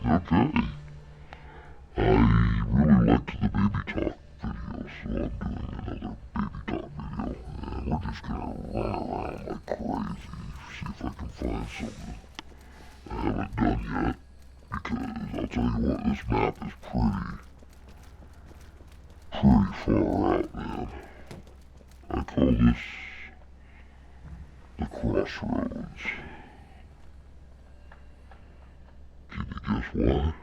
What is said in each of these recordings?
Okay. I really liked the baby talk video, so I'm doing another baby talk video. And we're just gonna run around like crazy, see if I can find something I haven't done yet. Because I'll tell you what, this map is pretty far out, man. I call this the crossroads. Can you guess why?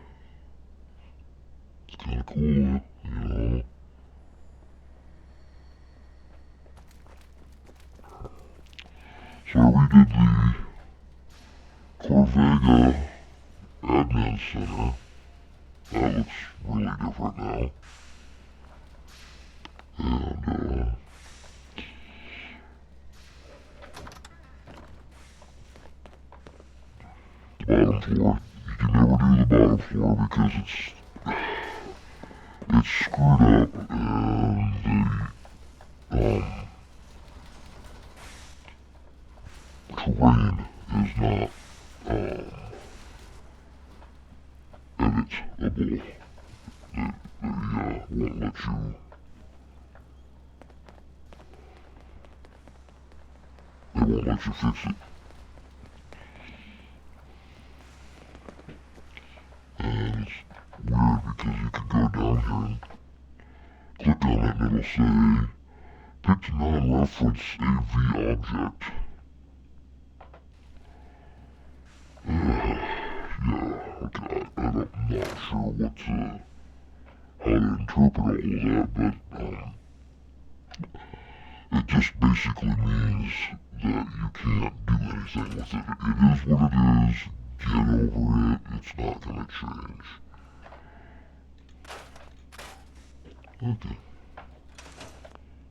It's kinda cool, you know. So we did the Corvega Admin Center. That looks really different now. And, the bottom floor. You can never do the bottom floor because it's screwed up and the terrain is not editable. They won't let you. They won't let you fix it. And it's weird because you can go down here and click on it and it'll say, pick to non-reference AV object. Yeah, okay, I'm not sure how to interpret all of that, but it just basically means that you can't do anything with it. It is what it is, get over it, it's not gonna change. Okay.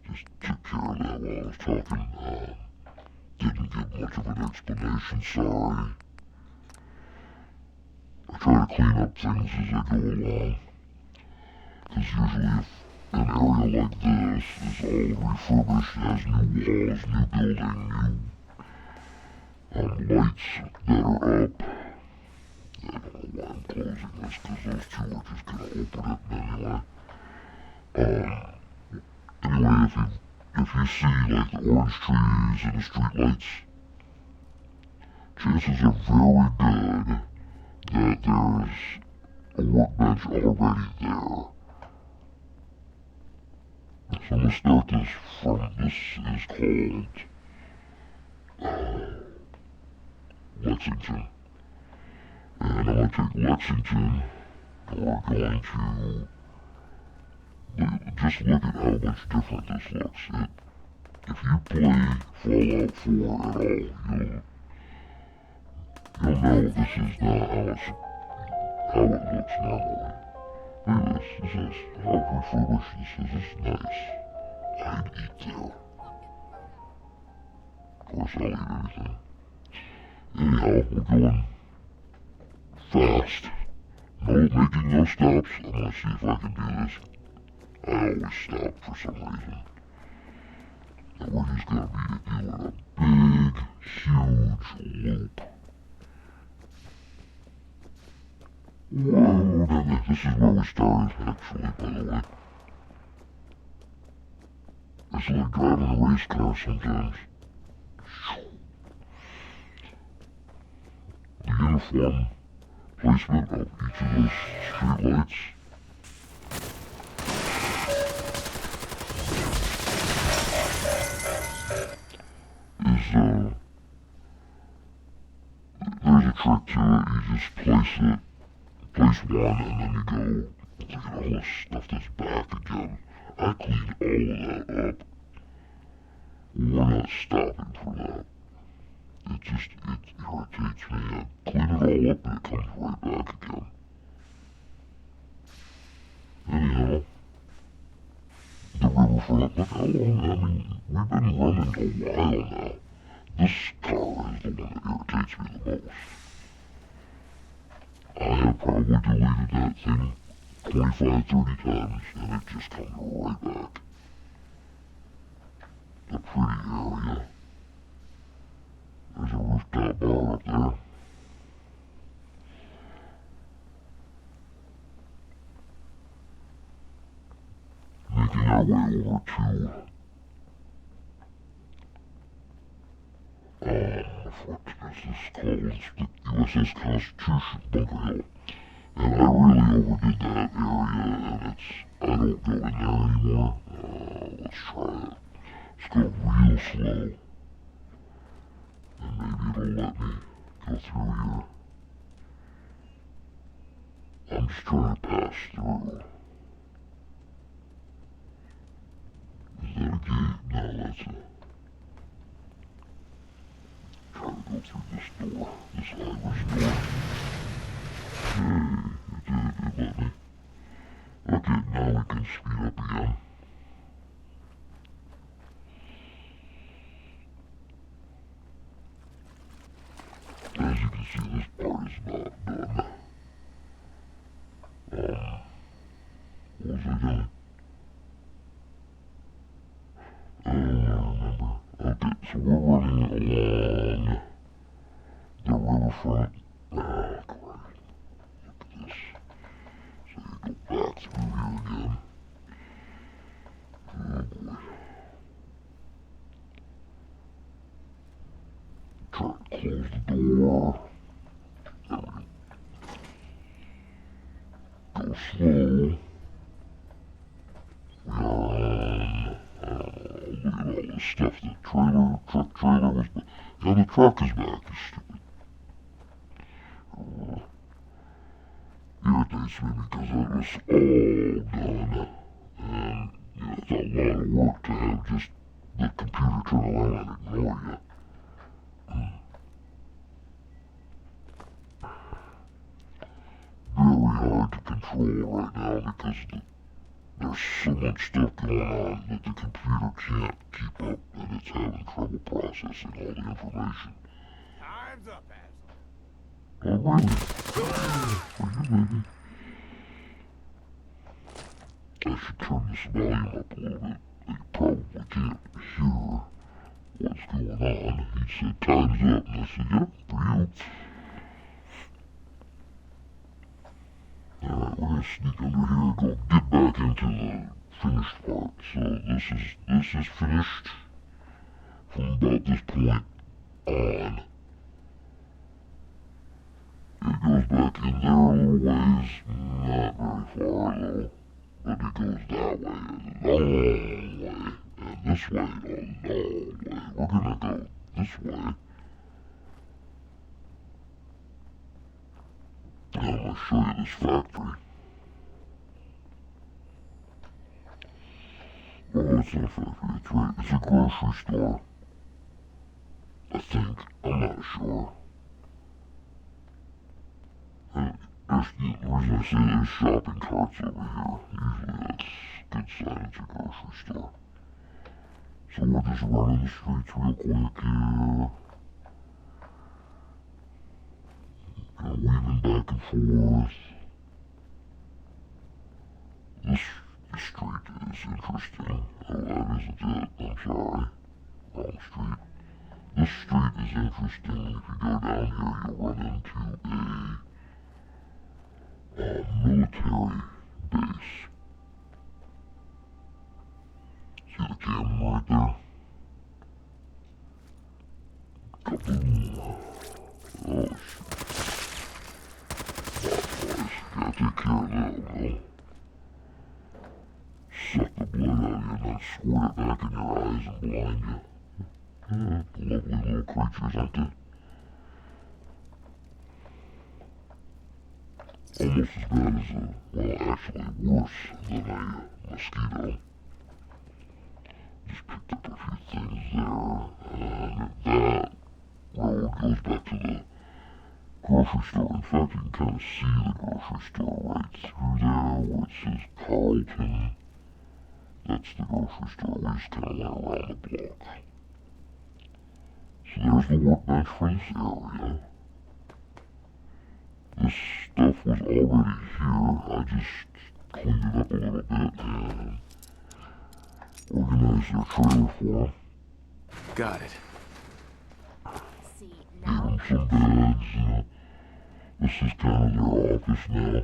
Just took care of that while I was talking. Didn't give much of an explanation, sorry. I try to clean up things as I go along. Because usually if an area like this is all refurbished, has new walls, new building, new lights that are up. I don't know why I'm closing this because those two are just going to open it anyway. Anyway, if you see like the orange trees and the street lights, chances are very good that there's a workbench already there. So I'm going to start this from, this is called Lexington. And I'm going to take Lexington, and we're going to just look at how much different this looks. If you play Fallout 4 at all, you'll know this is not how it looks normally. Look at this is how refurbished this is. This is nice. I'd eat there. Of course I'll eat anything. Anyhow, we're going fast. No making no stops. I'm gonna see if I can do this. I always stop for some reason. And we're just gonna be doing a big, huge loop. Whoa, this is where we started, actually, by the way. It's like driving a race car sometimes. The uniform placement of each of those street lights is, there's a trick to it. You just place one, and then you go, look at all this stuff that's back again. I cleaned all of that up. We're not stopping for that. It irritates me. I clean it all up and it comes right back again. Anyhow, the riverfront, look how long, I mean, we've been running a while now. This car is the one that irritates me the most. I have probably deleted that thing 25, 30 times, and it just comes right back. The pretty area. There's a rooftop bar up there. way over to what is this called? USS Constitution, Bunker Hill. And I really overdid that area, and I don't go in there anymore. Let's try it. Let's go real slow. And maybe it'll let me go through here. I'm just trying to pass through. Is that a gate? No, that's a... Try to go through this door. This Irish door. Hey, it let me. Okay, now we can speed up again. As you can see, this part is not done. What was I doing? I don't remember. Okay, so we're running along the riverfront. Oh, crap. Look at this. So you go back through here again. Oh boy. Try to close the door. There we go. Go slow. We are look at all this stuff. The truck trailer was back. Yeah, the truck is back, you stupid. Irritates me because it was all done. And, it's a lot of work to have just the computer turn around and ignore you. Very hard to control right now because there's so much stuff going on that the computer can't keep up, and it's having trouble processing all the information. Time's up, asshole. Oh, really? Are you maybe? I should turn this volume up a little bit. You probably can't hear what's going on. He said, time's up, and I said, yep, for you. Alright, we're gonna sneak under here and go get back into the finished part. So this is finished from about this point on. It goes back in there a little ways, not very far though, but it goes that way a long way, and this way a long way. We're gonna go this way. And I'm gonna show you this factory. Oh, it's not a factory, it's a grocery store. I think, I'm not sure. And the reason I say there's shopping carts over here, usually that's a good sign it's a grocery store. So we're just running the streets real quick here. Kind of weaving back and forth. This street is interesting. Oh, that isn't it. I'm sorry. Wrong street. This street is interesting. If you go down here, you'll run into a military base. See the camera right there? Kaboom. Oh, shoot. Gotta take care of that, though. Suck the blood out of you and then squirt it back in your eyes and blind you. Lovely little creatures, aren't they? Almost as bad as well, actually worse than a mosquito. Just picked up a few things there, and that road goes back to the grocery store. In fact, you can kind of see the grocery store right through there where it says Carlton. That's the grocery store. We just kind of went around the block. So there's the workbench for this area. This stuff was already here. I just cleaned it up a little bit and organized their trailer for them. Got it. See, Gave now them some beds. This is kind of their office now.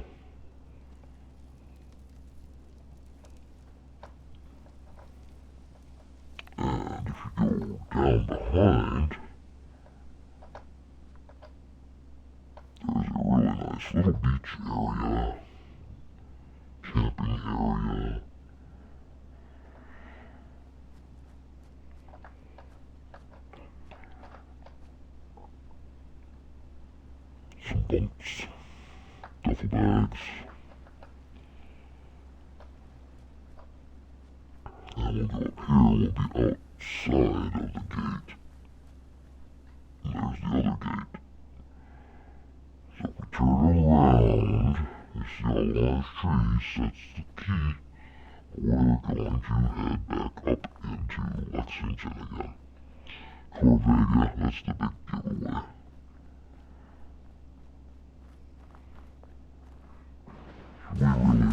nice little beach area, camping area. Some bunks, duffel bags. And we'll go up here, we'll be outside of the gate. And there's the other gate. So if we turn around, you see all those trees, that's the key. We're going to head back up into Lexington again. Corvega, that's the big giveaway. We really don't want it.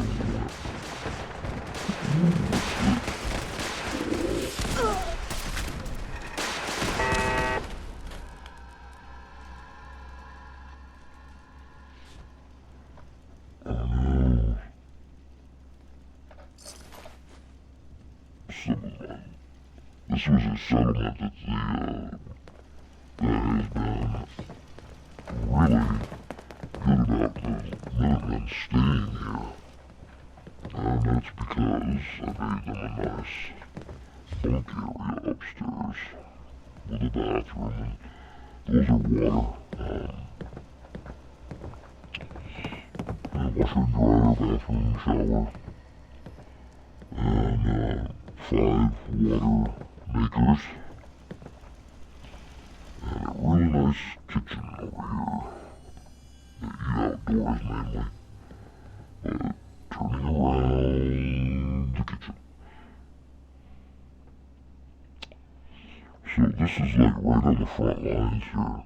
This was a settlement that has been really good about the Minutemen staying here. And that's because I made them a nice bunk area upstairs with a bathroom, and those are water. And washer and dryer, bathroom, shower, and 5 water makers, and a really nice kitchen over here. They eat outdoors mainly, but turning around the kitchen. So this is like right on the front lines here.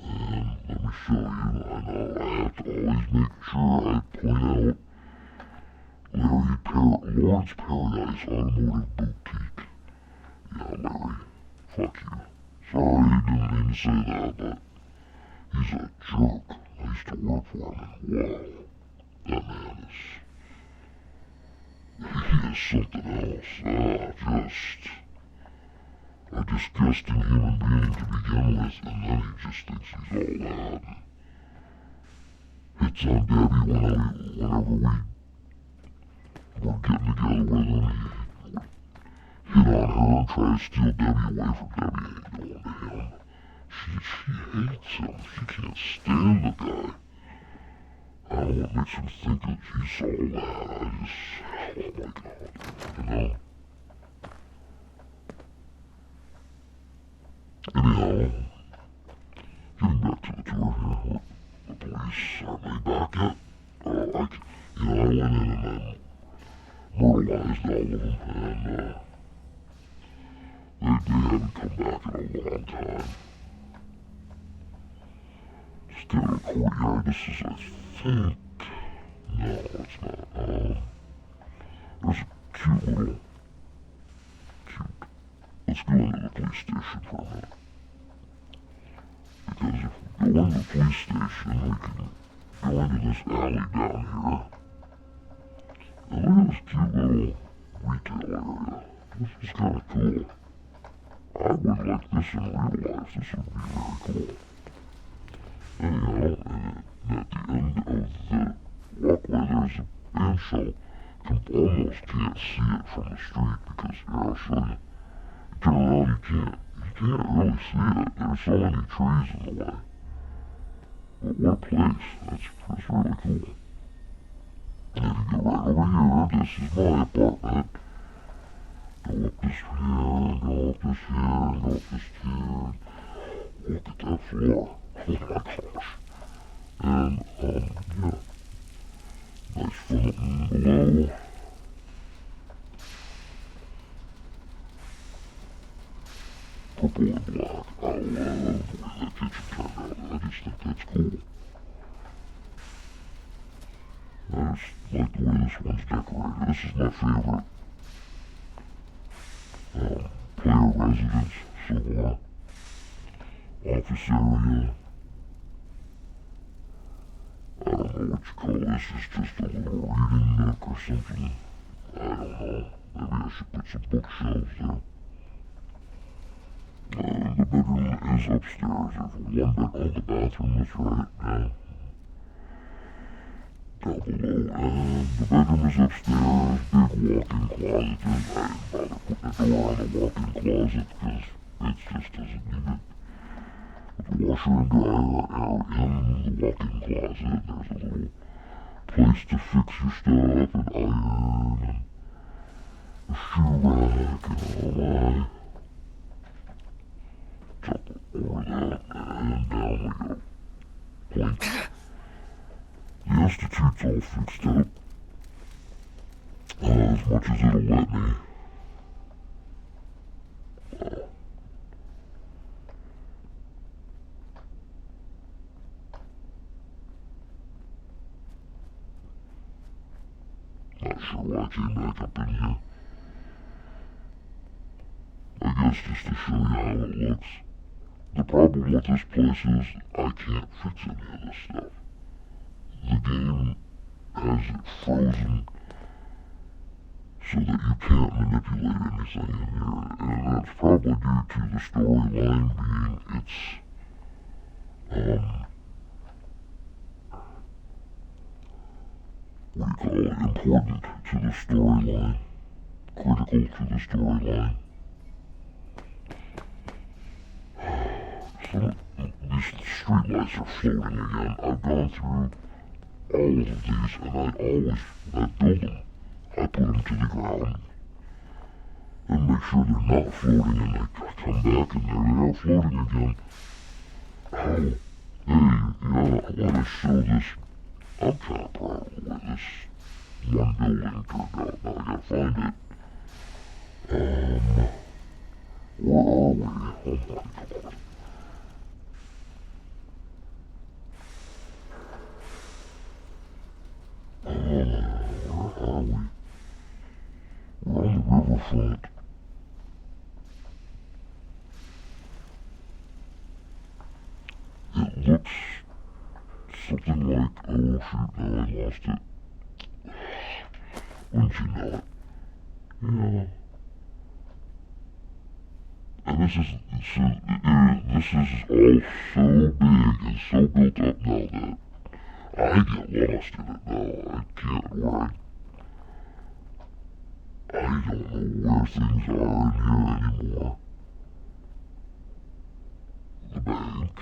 And let me show you, I know I have to always make sure I point out Lawrence Paradise Automotive Boutique. Yeah, Larry, fuck you. Sorry, didn't mean to say that, but he's a jerk. I used to work for him, and wow, that man he is something else. A disgusting human being to begin with, and then he just thinks he's all that. Hits on Debbie whenever we were getting together with him. He hit on her and tried to steal Debbie away from Debbie. Ain't going to him. She hates him. She can't stand the guy. I don't know what makes him think that he's all that. Oh my God, you know? Anyhow, getting back to the tour here, the police are they back at? I went in and I myrtleized all of them, and they haven't come back in a long time. Standard courtyard, this is, I think, no, it's not, there's a cute, let's go into the police station for a minute. Because if we go into the police station, we can go into this alley down here. And look at this cute little retail area. This is kind of cool. I would like this in real life. This would be very cool. Anyhow, at the end of the walkway, there's a bandshell. You almost can't see it from the street because, here, I'll show you. Turn around, you can't really see it. There's so many trees in the way. But what a place. That's really cool. And if you go right over here, this is my apartment. Go up this here, go up this here, go up this here. Look at that floor. Oh my gosh. And, yeah. Nice fountain below. Purple and black. I love the way that kitchen turned out. I just think that's cool. I just like the way this one's decorated. This is my favorite. Player residence, so office area. I don't know what you call this. It's just a little reading nook or something. I don't know. Maybe I should put some bookshelves there. The bedroom is upstairs. There's one bed. Oh, the bathroom is right now. below, and the bedroom is upstairs, big walk-in closet. I didn't bother putting a door on the walk-in closet because it just doesn't need it. But the washer and dryer are in the walk-in closet. There's a little place to fix your stuff and iron and a shoe rack and all my jump over that, and down we go. Point. The Institute's all fixed up, as much as it'll let me. Not sure why I came back up in here. I guess just to show you how it looks. The problem with this place is I can't fix any of this stuff. The game has it frozen so that you can't manipulate anything in here, and that's probably due to the storyline being important to the storyline, critical to the storyline. So, these streetlights are floating again. I've gone through all of these, and I build them. I put them to the ground and make sure they're not floating, and I come back and there they are floating again. Oh, hey, yeah, I want to show this. I'm kind of proud of the way this one building turned out. Now I gotta find it. Where are we? Oh my god. Where are we? We're on the riverfront. It looks something like, oh shoot, now I lost it. Wouldn't you know it? Yeah. And this is all so big and so built up now that I get lost in it now. I can't where I don't know where things are in here anymore. The bank.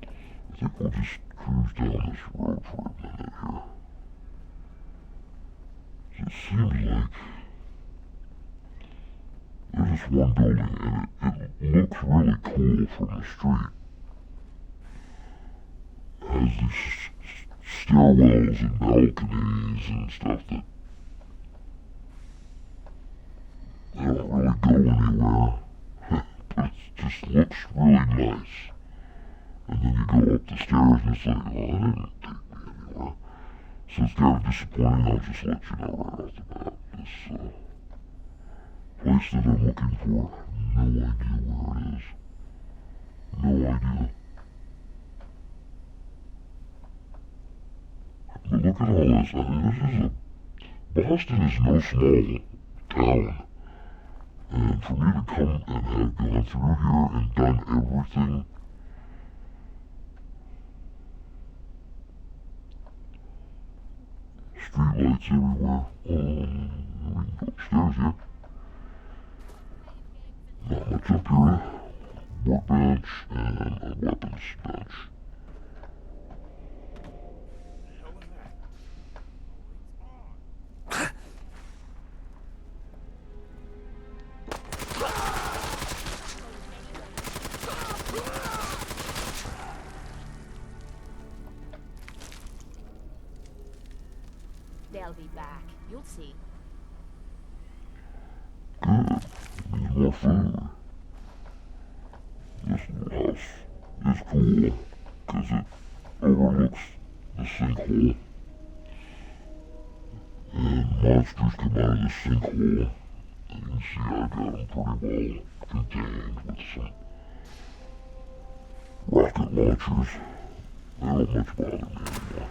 I think we'll just cruise down this road for a minute here. It seems like there's this one building and it looks really cool from the street. It has these stairwells and balconies and stuff that they don't really go anywhere. But it just looks really nice. And then you go up the stairs and it's like, oh, that didn't take me anywhere. So it's kind of disappointing. I'll just let you know right off the bat. This place that I'm looking for, no idea where it is. No idea. But look at all this. I mean, Boston is no small town. And for me to come and have gone through here and done everything, streetlights everywhere. We can go upstairs here. Not much up here. Workbench and a weapons bench. They'll be back. You'll see. Good. Need more food. This house is cool because it overlooks the sinkhole. And monsters come out of the sinkhole. And you can see I got them pretty well contained with some rocket launchers. They don't much bother me anymore.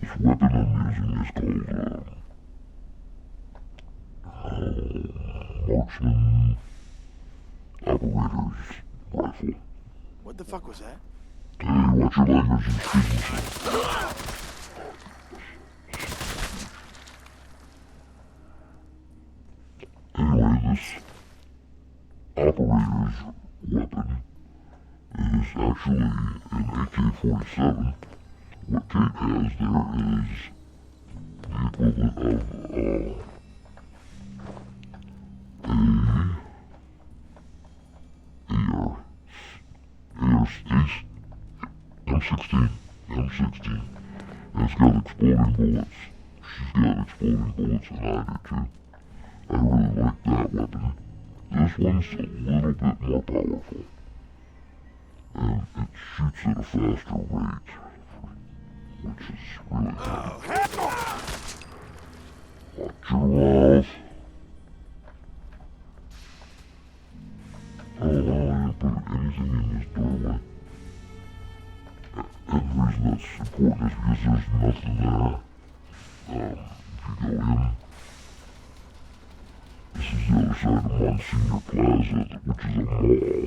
This weapon I'm using is called Marksman Operator's Rifle. What the fuck was that? Hey, watch your language and speaking. Anyway, this operator's weapon is actually an AK-47. What Kate has there is the equivalent of M16, M16, and it's got exploding bullets. She's got exploding bullets, and I do too. I really like that weapon. This one's a little bit more powerful, and it shoots at a faster rate, which is really good. Watch your mouth. Oh, I didn't put anything in this doorway. And the reason that's important is because there's nothing there. If you go in, this is the other side of Monstyer Plaza, which is a mall. You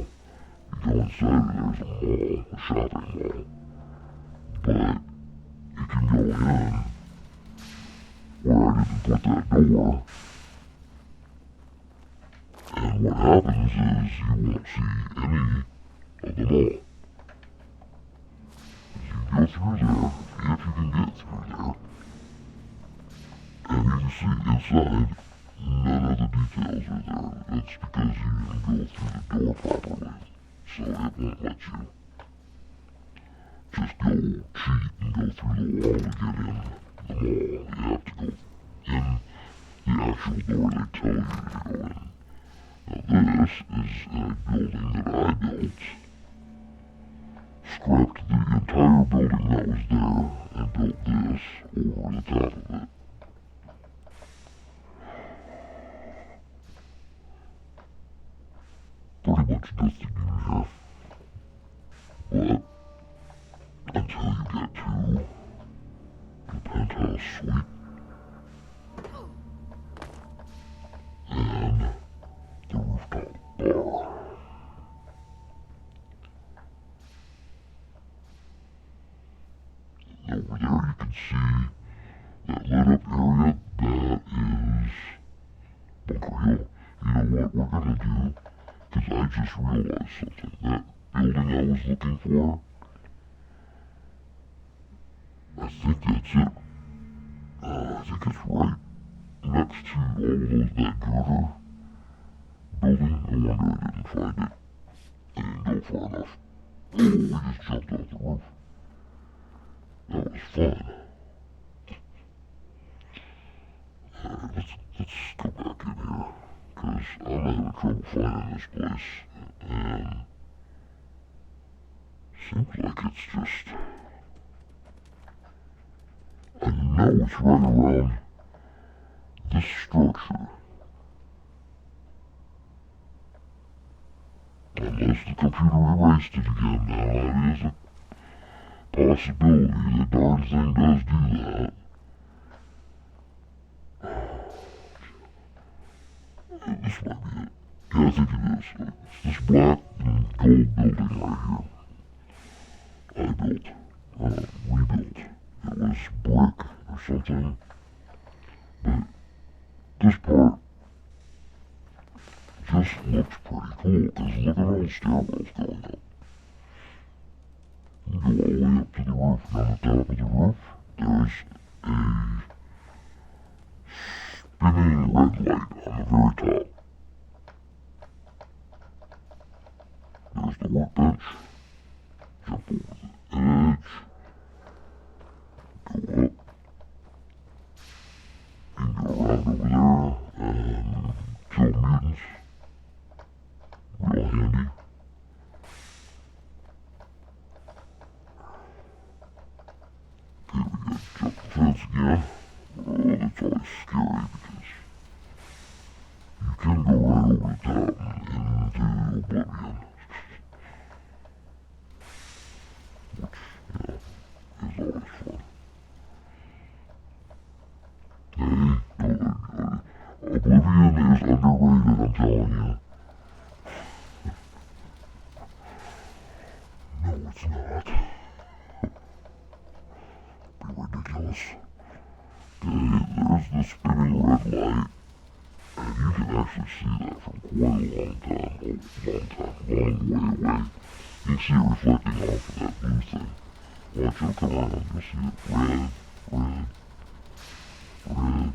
go inside and there's a mall, a shopping mall. But you can go in where I didn't put that door. And what happens is you won't see any of the mall. Go through there, if you can get through there, and you can see inside, none of the details are there. That's because you didn't go through the door properly, so it won't let you just go cheat and go through the wall to get in the mall. You have to go in the actual door they tell you to go in. Now this is a building that I built. Scrapped the entire building that was there and built this over the top of it. Pretty much nothing in here. But until you get to the penthouse suite and the rooftop bar. Over there you can see that lit up area, that is Bunker Hill. You know what we're gonna do? Because I just realized something. That building I was looking for, I think that's it. I think it's right next to all those, that girder building. No wonder I didn't find it. I didn't go far enough. Oh, we just jumped off the roof. That was fun. Let's go back in here, because I'm having trouble finding this place, and seems like it's just, I know it's right around this structure, unless the computer erased it again. Now that is a possibility. The darn thing does do that. This might be it. Yeah, I think it is. It's this black and gold building right here. I built, rebuilt. It was brick or something. But this part just looks pretty cool, because look at all the stairwells going up. You go all the way up to the roof, and on the top of the roof, there's a spinning red light on the very top. There's the workbench. Jump over the edge. Go up. And go around over there and kill mutants. Real handy. Okay, we gotta jump the fence again. Oh, that's always scary because you can go right over the top and into oblivion. Which, yeah, is always fun. Oblivion is underrated, I'm telling you. No, it's not. Be ridiculous. Okay, there's the spinning red light, and you can actually see that from quite a long way away. You can see it reflecting off of that blue thing. Watch it come around, you'll see it red, red, red.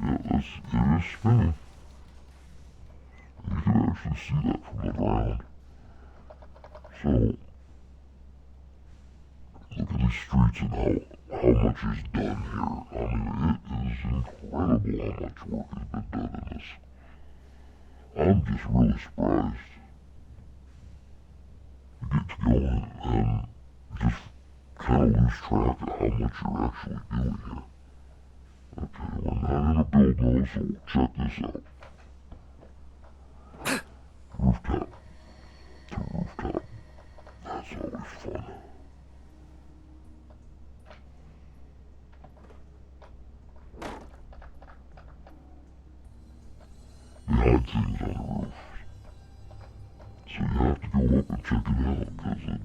Yeah, it is spinning. You can actually see that from the ground. So, look at these streets and how much is done here. I mean, it is incredible how much work has been done in this. I'm just really surprised to get to going and just kind of lose track of how much you're actually doing here. Okay, we're not in a build mode, so we'll check this out. Rooftop to rooftop. That's always fun. They hide things on the roof. So you have to go up and check it out, because it's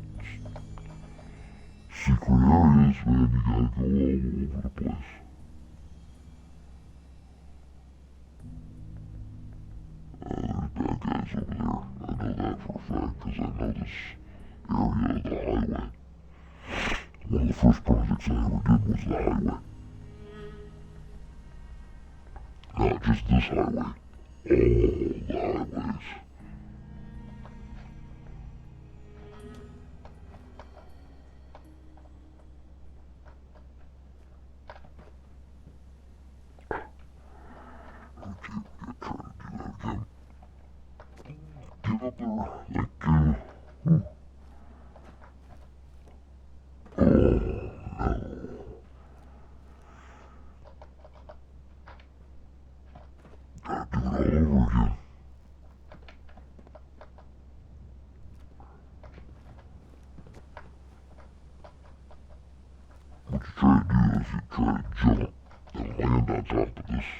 secret areas, man, you gotta go all over the place. There's bad guys over there. I know that for a fact, because I know this area of the highway. One of the first projects I ever did was the highway. Not just this highway. All the highways. Okay, we're trying to do that again. Get up there, like, oh no. Gotta do it all over again. What you try to do is you try to jump and land on top of these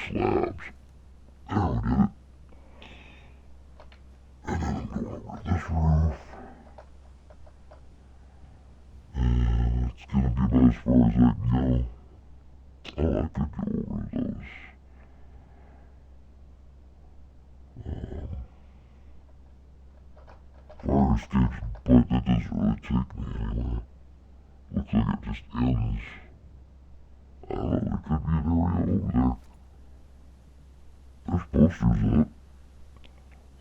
slabs. There we did it. And then I'm going over this roof. And it's gonna be about as far as I can go. Oh, I could go over those. Fire escapes, but that doesn't really take me anywhere. Looks like it just ends. I don't know, there could be an area over there. There's posters up.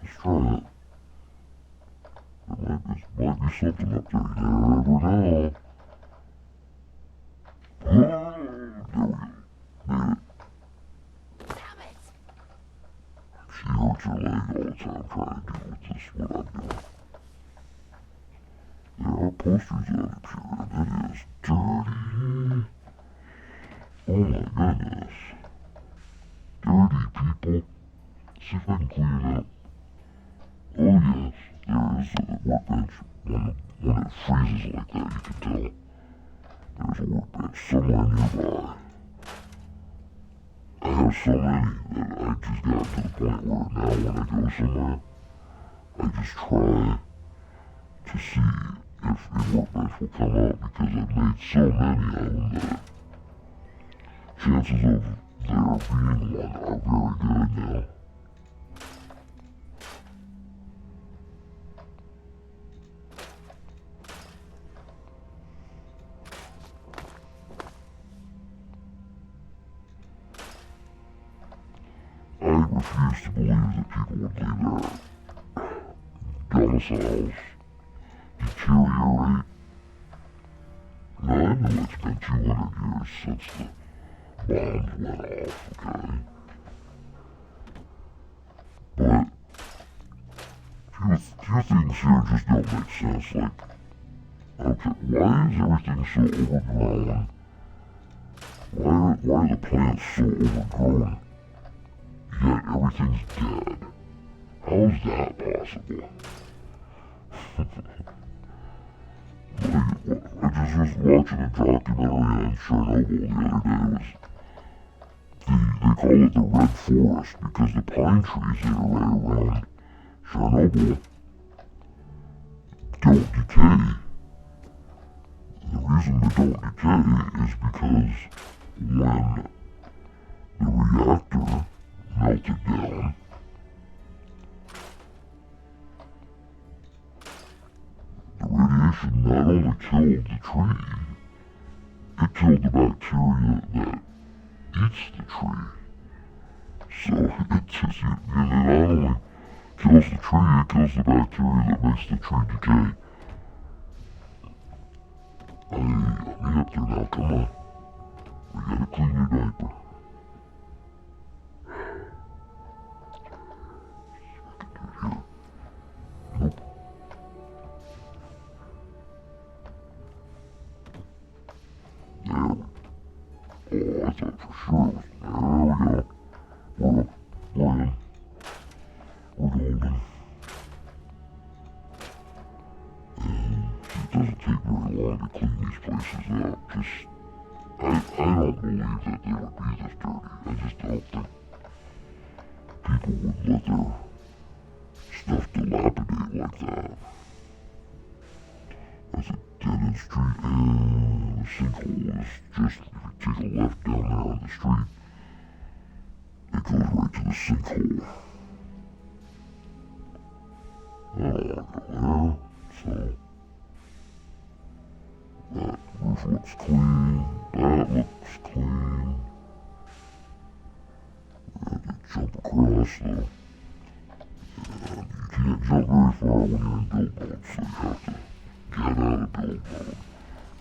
Let's try it. There might be something up there. You never know. Oh, there we go. Made it. Damn it! She hurts her leg all the time trying to do with this, what I'm doing. There are posters up here, and it is dirty. Oh my goodness. Dirty people. See if I can clean it up. Oh yes, there is a workbench. When it freezes like that, you can tell. There's a workbench somewhere nearby. I have so many that I just got to the point where now when I go somewhere, I just try to see if a workbench will come up, because I've made so many of them that chances of there being one are very good now. I refuse to believe that people would leave their domiciles deteriorate. Now, I know it's been 200 years since the bombs went off, okay? But few things here just don't make sense. Like, okay, why is everything so overgrown? Why are the plants so overgrown? Yet everything's dead. How is that possible? I just was watching a documentary on Chernobyl the other day. They call it the Red Forest because the pine trees that are right around Chernobyl don't decay. The reason they don't decay is because when the reactor melted down, the radiation not only killed the tree, it killed the bacteria that eats the tree. So it just, it not only kills the tree, it kills the bacteria that makes the tree decay. Hey, me up there now, come on. We gotta clean your diaper. Nope. There. Oh, I thought for sure it was. There we go. We're in. We're golden. It doesn't take very long to clean these places out. I don't believe that they would be this dirty. I just don't think people would let their stuff dilapidate like that. That's a dead-end street, and the sinkhole is just, if you take a left down there on the street, it goes right to the sinkhole. I don't want to go there, so that roof looks clean, that looks clean. We have to jump across though. And you can't jump very far when you're in build mode, so you have to get out of build mode.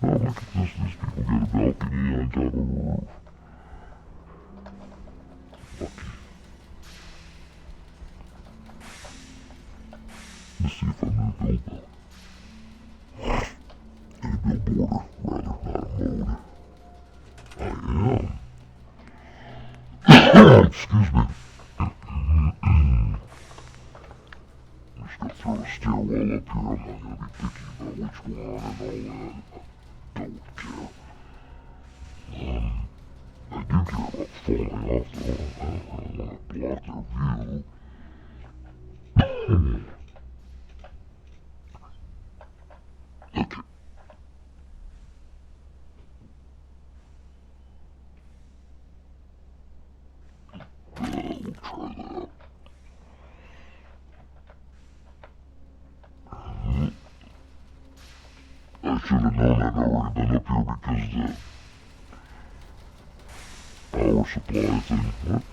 Now look at this, these people get a balcony on top of a roof. Lucky. Let's see if I'm in build mode. In a build border, rather, not a mode. I am. Excuse me. I'm just gonna throw a stairwell up here. I'm not gonna be picky about which one and all that. I don't care. I do care about falling off though. I don't want to block their view. Okay. We'll try that. I should have known I'd already been up here because the power supply thing. What?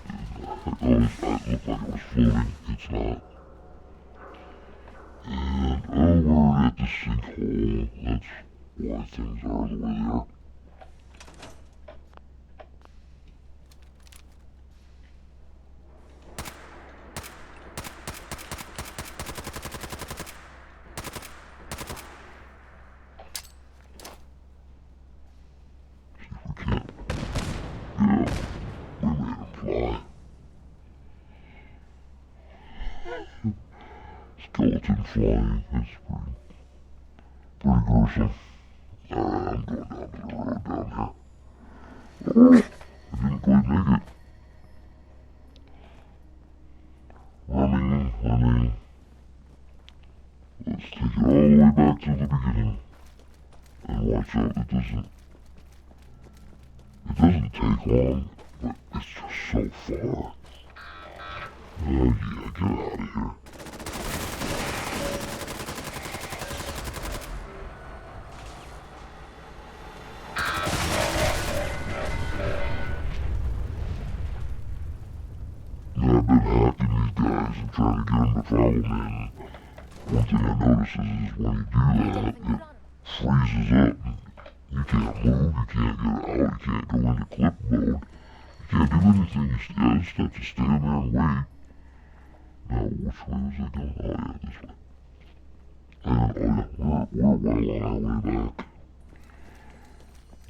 It looked like it was floating. It's not. And we're at the sinkhole. That's why things are the way they are. Skeleton flying, it's pretty gruesome. I'm going down to the road down here. I didn't quite make it. Running. Let's take it all the way back to the beginning. And watch out, it doesn't take long, but it's just so far. Oh yeah, get out of here. I've been hacking these guys and trying to get them to follow me, and one thing I notice is when you do that, it freezes up. You can't move, you can't get out, you can't go into clip mode, you can't do anything, you just have to stand there and wait. Now, which way was I going? Oh yeah, this way. And oh yeah, we're well on our way back.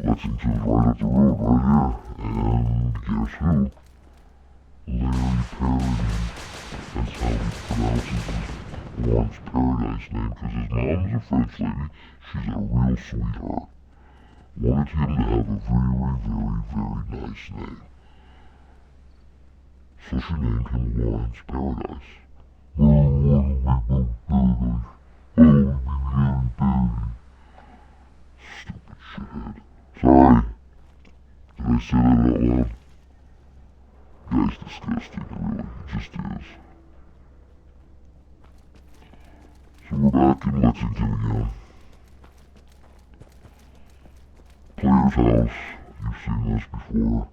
Lexington's right up the road right here, and guess who? Larry Perry. That's how he pronounces his Lawrence Paradise name, because his mom's a French lady. She's a real sweetheart. Wanted him to have a very, very, very nice name. So she named him Lawrence Paradise. Paradise. Stupid shithead. Sorry. Did I say that out loud? Guy's disgusting, really. He just is. So we're back in Lexington again. Player's house. You've seen this before.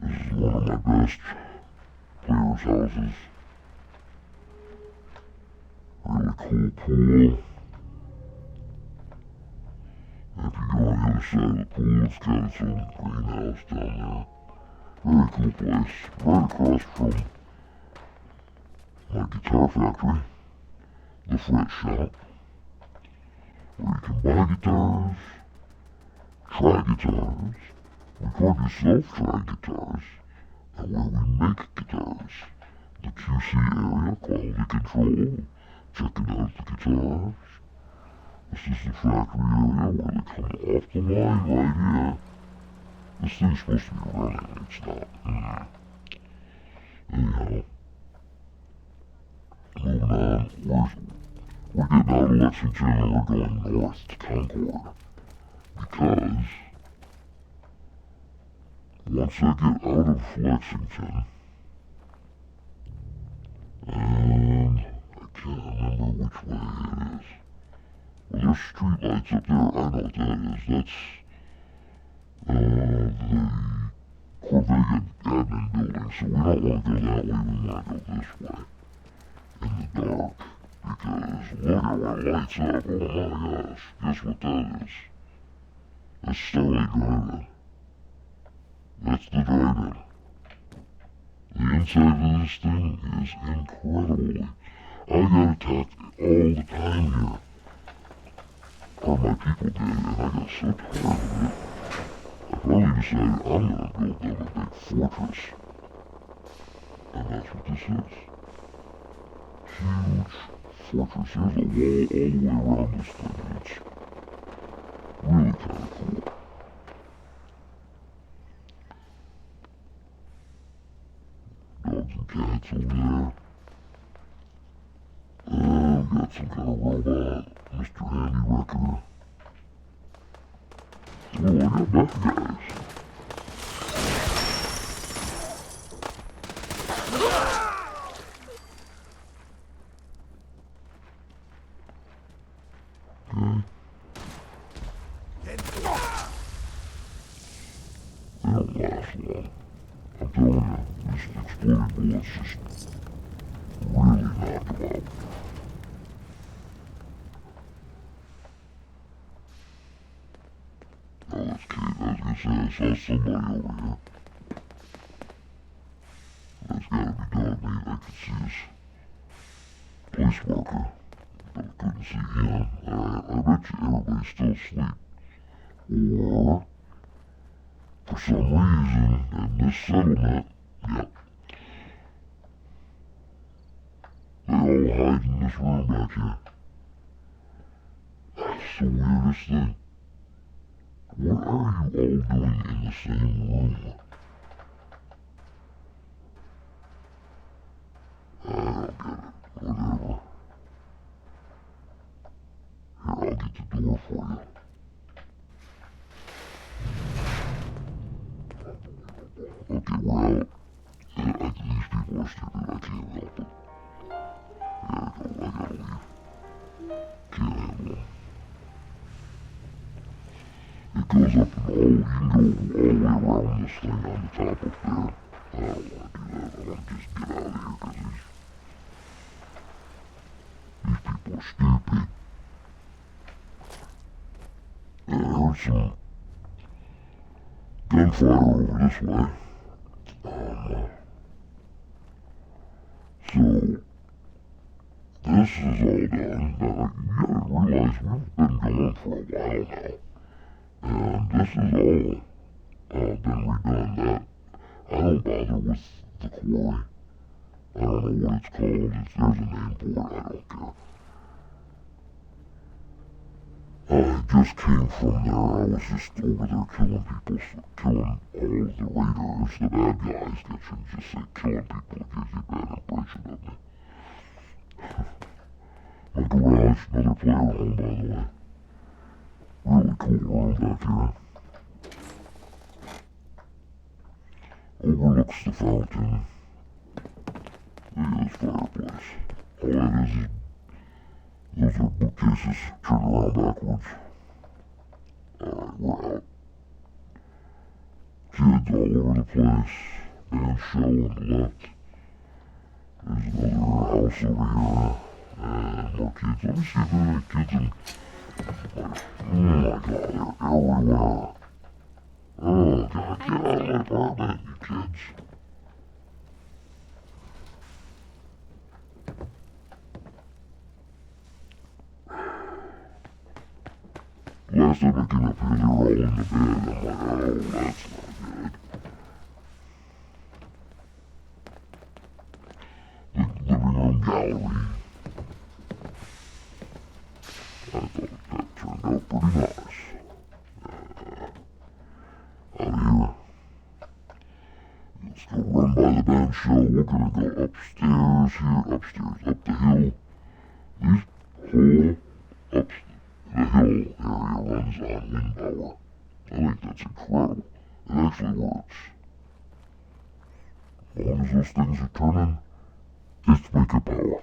This is one of my best player's houses. Really cool pool. If you go on the other side of the pool, it's got its own greenhouse down there. Very cool place. Right across from my guitar factory, the fret shop, where you can buy guitars, try guitars, record yourself trying guitars, and where we make guitars. The QC area, quality control, checking out the guitars. This is the factory area where they come off the line right here. This thing's supposed to be running, it's not. Anyhow, moving on, we're getting out of Lexington and we're going north to Concord. Because once I get out of Lexington, and I can't remember which way it is. Well, there's street lights up there, I know what that is. That's the Corvette admin building, so we don't want to go that way, we want to go this way, in the dark, because look at what lights up, oh my gosh, guess what that is? That's Starlight Drive-In. That's the drive-in. The inside of this thing is incredible. I got attacked all the time here. Or my people did, and I got so tired of it. I finally decided I'm gonna build them a big fortress. And that's what this is. Huge fortress. There's a wall all the way around this thing. It's really kinda cool. Dogs and cats over there. We got some kind of robot, Mr. Handy Wrecker. Oh, I got bad guys. Okay. They don't last long. I'm telling you, these exploding bullets just really knock them out. Oh, that's Kate. I was gonna say I saw somebody over here. That's gotta be dog meat. I could see his place worker, but I couldn't see him. I bet you everybody's still asleep. Or, for some reason, in this settlement, yep, they all hide in this room back here. That's the weirdest thing. What are you all doing in the same room? I don't get it. Whatever. Here, I'll get the door for you. Okay, we're out. These people are stupid. I can't help it. I gotta leave. Can't handle it. It goes up and you can go all the way around this thing on the top up there. I don't want to do that. I want to just get out of here because these people are stupid. And I heard some gunfire over this way. So, this is all done. Now, you gotta realize we've been going for a while now. And this is all been redone. That I don't bother with the quarry. I don't know what it's called. There's a name for it. I don't care. I just came from there. I was just over there killing people, killing all the raiders, the bad guys. That should just say killing people. It gives you a bad impression of me. My garage, another player home, by the way. Really cool room back here. Overlooks the fountain. Look at this fireplace. All it is those are bookcases. Turn around backwards. Alright, we're out. Kids all over the place. Band shell on the left. There's another house over here. And more kids. Let me see if there are any kids in... Oh my god, they're everywhere. Oh god, get out of my apartment, you kids. Last time I came up here, they were all in the bed. I'm like, oh, that's not good. The living room gallery. I thought that turned out pretty nice. Out here. Let's go run by the band shell. We're gonna go upstairs here, up the hill. This whole up the hill area runs on wind power. I think that's incredible. It actually works. As long as those things are turning, it's making power.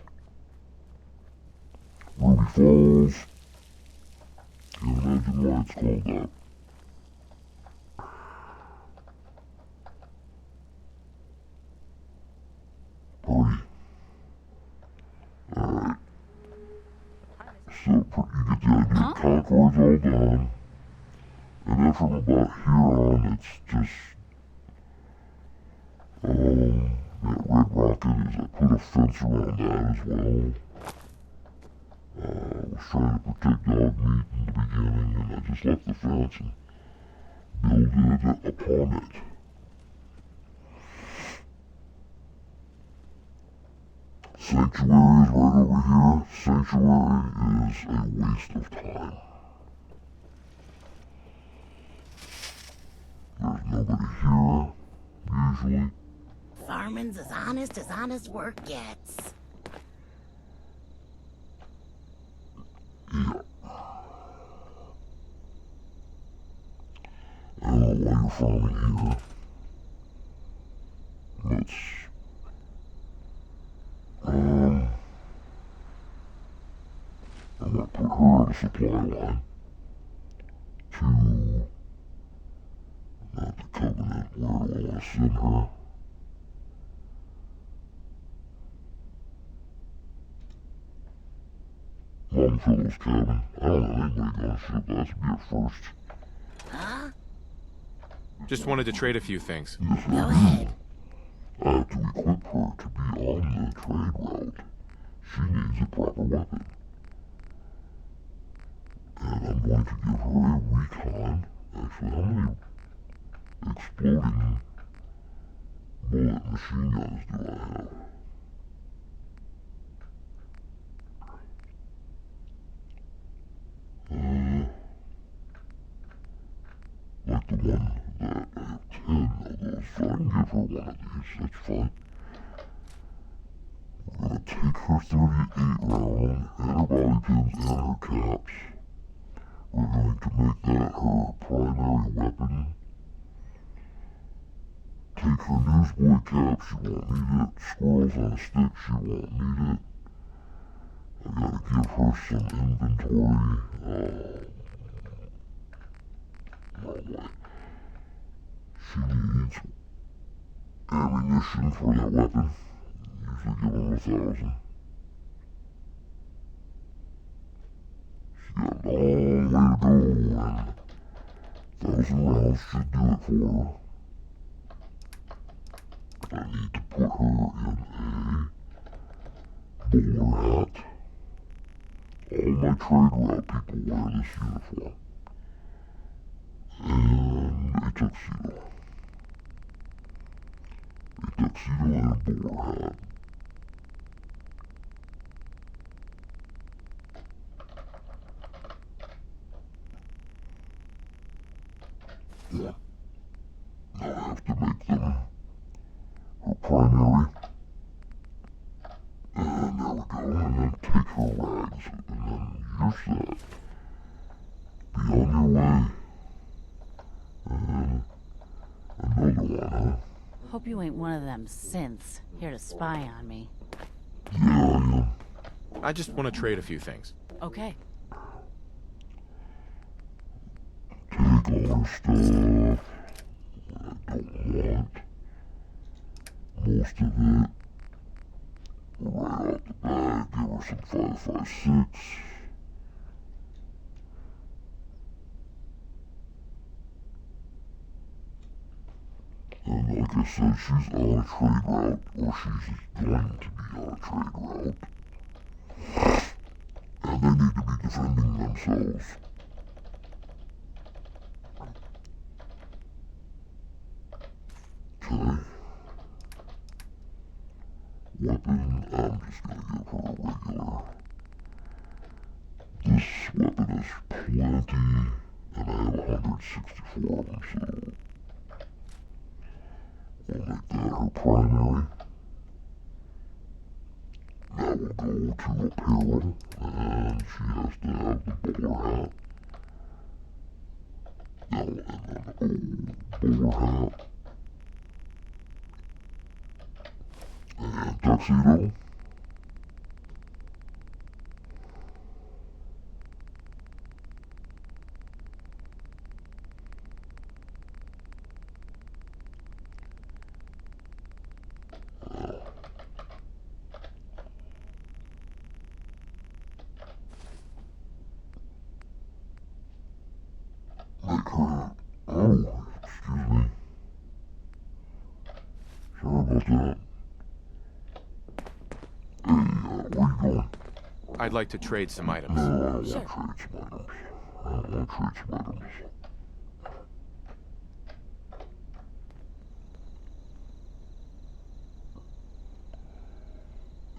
Ruby Falls. Can't imagine why it's called that. Pretty. Alright. So, you get the idea. Concord's all done. And then from about here on, it's just, that red rocket is, I put a fence around that as well. I was trying to protect dog meat in the beginning, and I just left the fence and built it upon it. Sanctuary is right over here. Sanctuary is a waste of time. There's nobody here, usually. Farming's as honest work gets. Yeah. I don't know why you're farming here. Let's... I'm gonna put her on a supply line to... Not the Covenant, where do I want to send her? Longfellow's cabin. I don't know anybody gonna ship that to be a first. Huh? Just wanted to trade a few things. Yes, Go ahead. I have to equip her to be on the trade route. She needs a proper weapon. And I'm going to give her a recon. Actually, how many exploding bullet machine guns do I have? Like the one that I have 10 of those, so I can give her one of these, that's fine. We're gonna take her 38 round, and her body pins, and her caps. We're going to make that her primary weapon. Take her newsboy cap, she won't need it. Squirrels on a stick, she won't need it. I gotta give her some inventory. No way. She needs ammunition for that weapon. Usually give her 1,000. She got a long way to go, and 1,000 rounds should do it for her. I need to put her in a bowler hat. All my trade route people wear this uniform. And a tuxedo. A tuxedo and a bowler hat. Now I have to make them her primary. And there we go, and then take her rags, and then you're set. Be on your way. And another one, huh? Hope you ain't one of them synths here to spy on me. Yeah. I just want to trade a few things. Okay. Take all her stuff. I don't want most of it. Right out the back, give her some 5.56. And like I said, she's on a trade route, or she's going to be on a trade route. And they need to be defending themselves. Okay. Weapon, I'm just gonna give her a regular. This weapon is plenty, and I have 164 of them, so we'll make that her primary. Now we'll go to apparel, and she has to have the bowler hat. Now, and then bowler hat. And tuxedo. Make her, oh, excuse me. Sorry about that. Hey, where you going? I'd like to trade some items. No, I want to Sure. trade some items. I want to trade some items.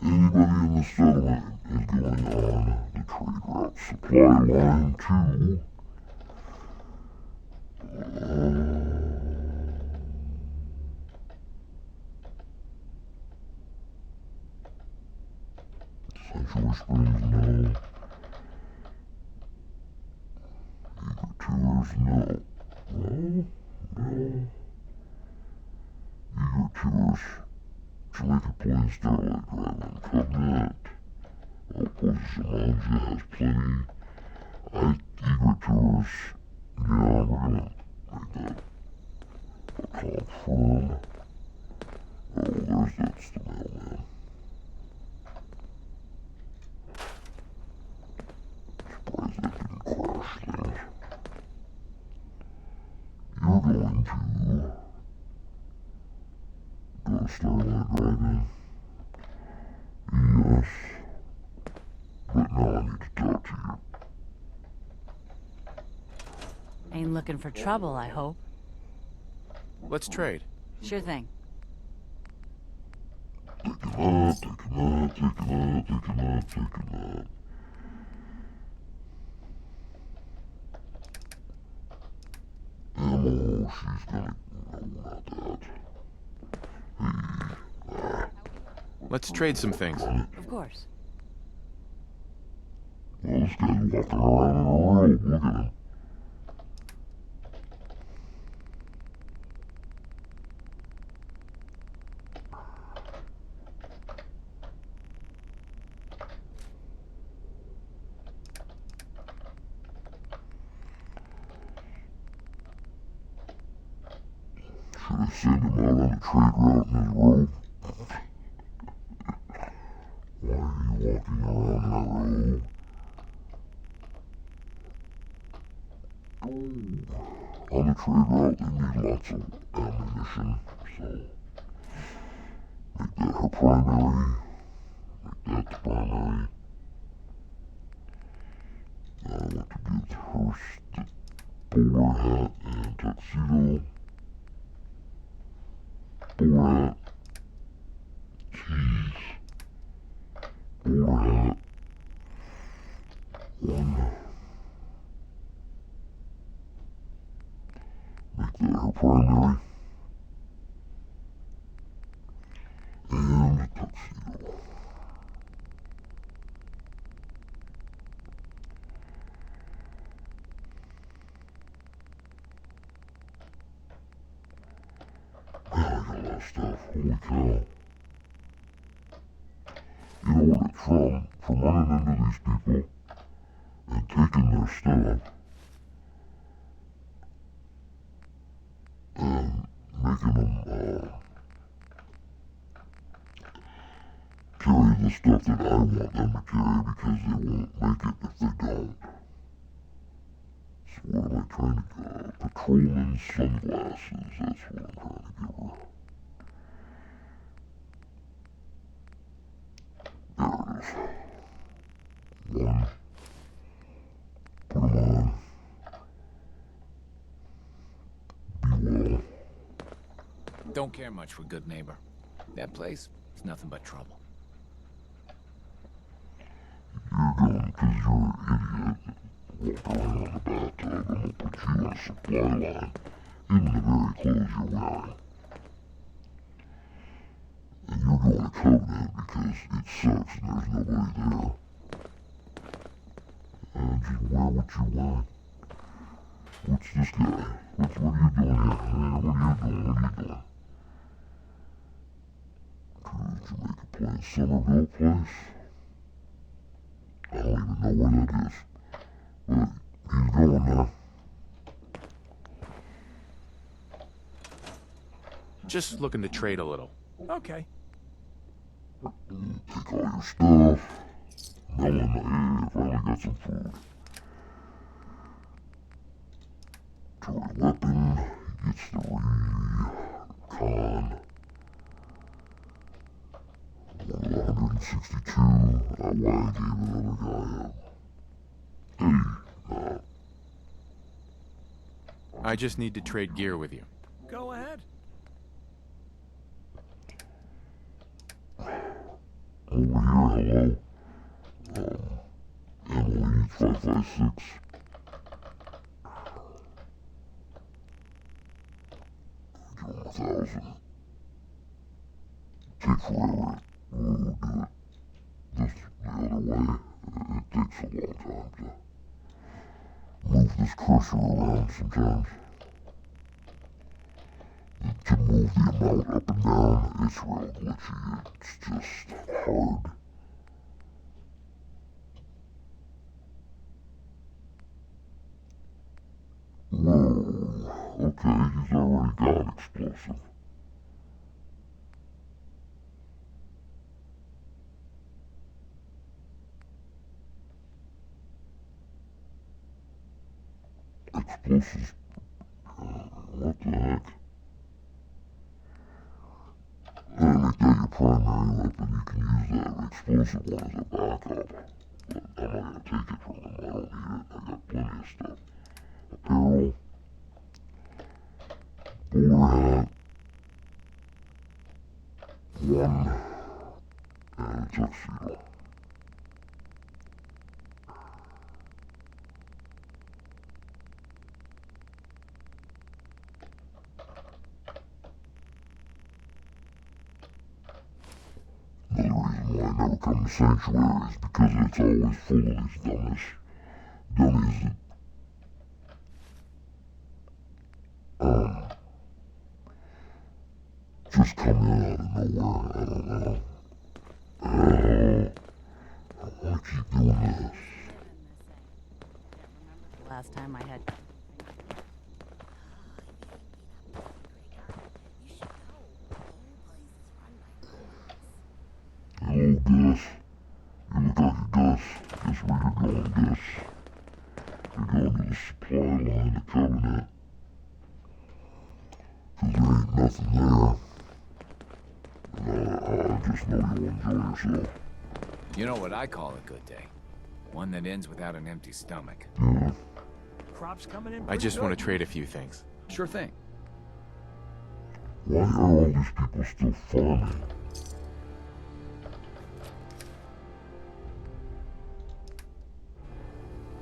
Anybody in the settlement is going on the trade route supply line to Santuary Springs, no. Eager Tours, no. No, no. Eager Tours, Jamaica Plain, Starlight Drive, and Covenant. Outpost Samanja has plenty. Eager Tours, yeah, we're gonna make that a call from. Oh, that's the mailman. Surprised that didn't crash there. You're going to go to Starlight Driving. Yes. But now I need to talk to you. Ain't looking for trouble, I hope. Let's trade. Sure thing. Taking that. Ammo, she's gonna, no, not that. Let's trade some things. Of course. Well, this guy's walking around in a robe, look at him. Should have sent him out on a trade route in his robe. Why are you walking around in a robe? On a trade route, they need lots of ammunition, so make that her primary. Make that the primary. Now I want to give her the bowler hat and tuxedo. Bowler hat. Keys. Bowler hat. One. Make that her primary. And a tuxedo. Man, I got a lot of stuff. Holy cow. You know what it's from running into these people and taking their stuff and making them carry the stuff that I want them to carry because they won't make it if they don't. So what am I trying to get? Patrolman sunglasses, that's what I'm trying to give her. There it is. One. Put them on. Be well. Don't care much for good neighbor. That place is nothing but trouble. You're going because you're an idiot. Walk around in the bathtub and we'll put you in a supply line in the very clothes you're wearing. And you're going to Covenant because it sucks and there's nobody there. And just wear what you want. What's this guy? What are you doing here? Hey, what are you doing? Jamaica Plain, Somerville Place? I don't even know where that is. But he's going there. Just looking to trade a little. Okay. Take all your stuff. Melon, hey, finally got some food. Toy weapon. He gets the recon. 162. Why I gave another guy up. Hey, I just need to trade gear with you. Go ahead. over here, hello. Emily, 556. Give him 1,000. Take forever. We'll do it this the other way. It takes a long time to move this cursor around sometimes. To move the amount up and down, it's real glitchy. It's just hard. Whoa. Okay, he's already got explosive. Explosives. What the heck? Make that your primary weapon. You can use that explosive one as a backup. But I'm not gonna take it from him. I don't need it. I got plenty of stuff. Apparel. Bowler hat. One. And a tuxedo. Another reason why I never come to Sanctuary is because it's always full of these dummies that just come in out of nowhere. I don't know. I keep doing this. Last time I had. Hello, Gus. You look like a Gus. Guess where you're going, Gus? You're going to the supply line to Covenant. 'Cause there ain't nothing there. And I just know you'll enjoy yourself. You know what I call a good day? One that ends without an empty stomach. Yeah. Crops coming in. I just want to trade a few things. Sure thing. Why are all these people still farming?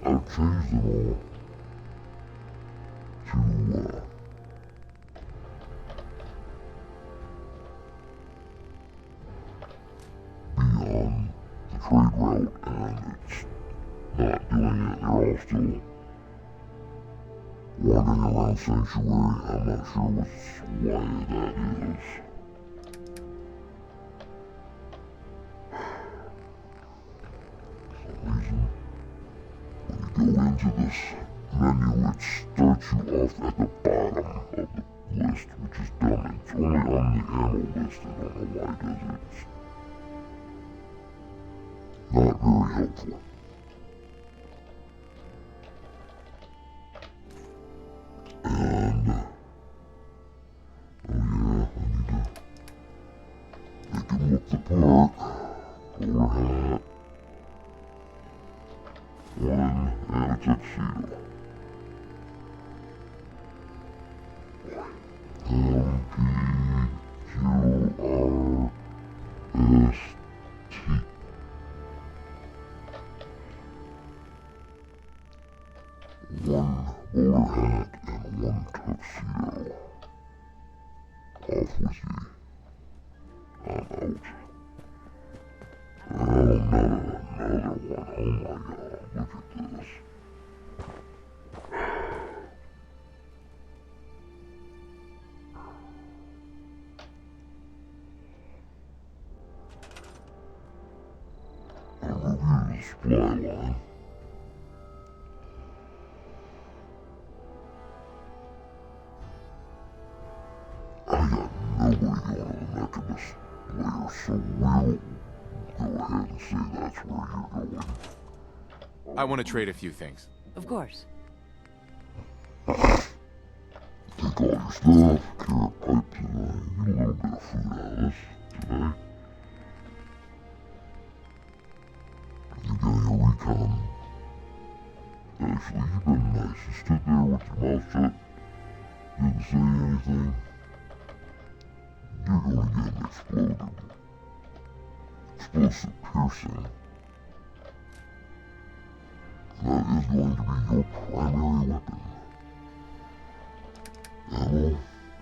I've changed them all to still wandering around Sanctuary. I'm not sure why that is. For some reason, when you go into this menu, it starts you off at the bottom of the list, which is dumb. It's only on the ammo list. I don't know why it does it. It's not very helpful. And, oh yeah, I need to make him look the part. Bowler hat. One, and a tuxedo. MPQRST. One bowler hat and one tuxedo. Off with you. I'm out. Oh, another one. Oh my god, look at this. I'll review the supply line. I got nobody going to the Mechanist layer, so we'll go ahead and say that's where you're going. I want to trade a few things. Of course. Take all your stuff, carrot pipe today, get a little bit of food out of this today. You're getting a recon. Actually, you've been nice. You stood there with your mouth shut, didn't say anything. You're going to get an explosive piercing. That is going to be your primary weapon. Ammo,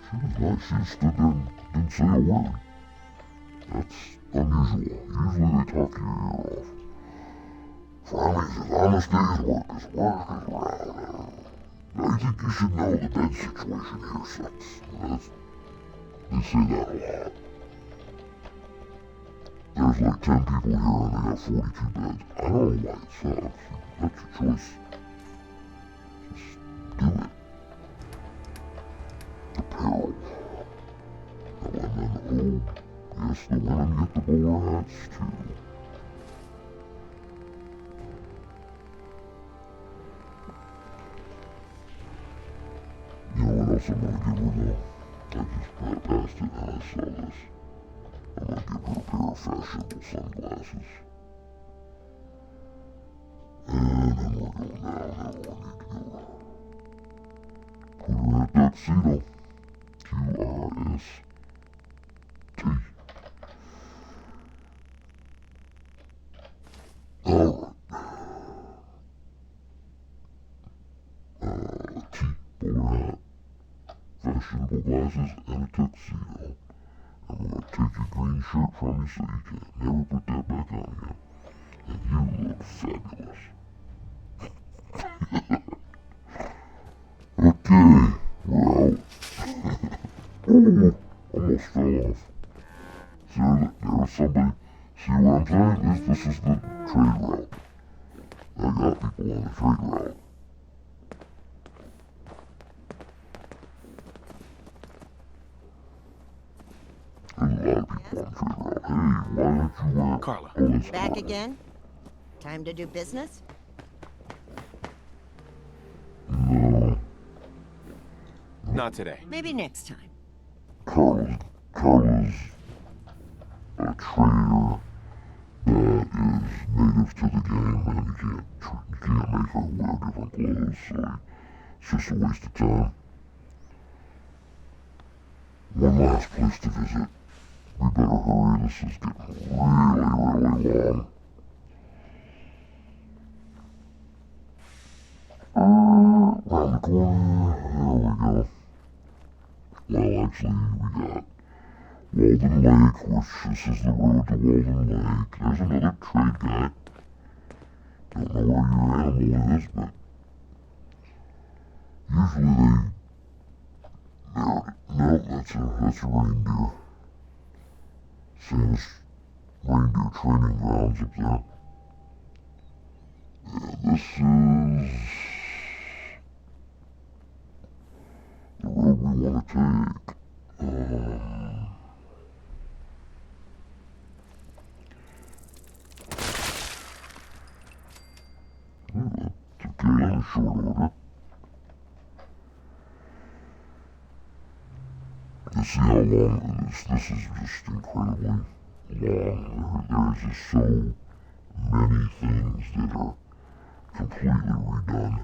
she was nice. She stood there and didn't say a word. That's unusual. Usually they talk your ear off. Friley's as honest as work is around here. I think you should know the bed situation here sucks. They say that a lot. There's like 10 people here and they have 42 beds. I don't know why it sucks. That's your choice. Just do it. Apparel. And then, oh, yes, the women get the bowler hats too. You know what else I'm gonna give her though? I just passed it and I saw this. I'm gonna give her a pair of fashionable sunglasses. And then we're going down and we'll need to go. Put her in a tuxedo. QRST. Alright. T, bowler hat, fashionable glasses, and a tuxedo. I'm gonna take your green shirt from you so you can never put that back on you. And you look fabulous. Okay, we're out. Ooh, almost fell off. See, there was somebody. See what I'm saying? This is the trade route. I got people on the trade route. There's a lot of people on the trade route. Hey, why don't you wear... Carla. Oh, that's Back fine. again? Time to do business? No. Not today. Maybe next time. Carla's a trader that is native to the game, and you can't make her wear different clothes, so it's just a waste of time. One last place to visit. We better hurry, this is getting really long. Around the corner, there we go. Well, actually, we got Walden Lake, which this is the road to Walden Lake. There's another trade guy. Don't know where your animal is, but Usually no, that's a reindeer. Santa's reindeer training grounds up there. And this is the road we want to take. That's okay in short order. You see how long it is? This is just incredibly long. There's just so many things that are completely redone.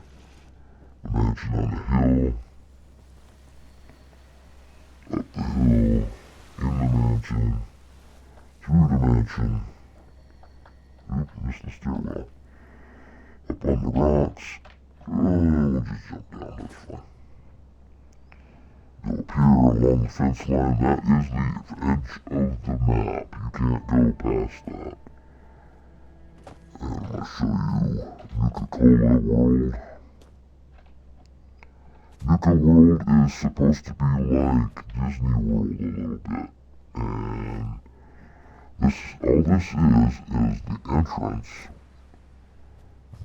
The mansion on the hill, up the hill, in the mansion, through the mansion. Oop, missed the stairwell. Up on the rocks. We'll just jump down, that's fine. Go up here along the fence line. That is the edge of the map. You can't go past that. And I'll show you Nuka-Cola World. Nuka World is supposed to be like Disney World a little bit. And all this is the entrance,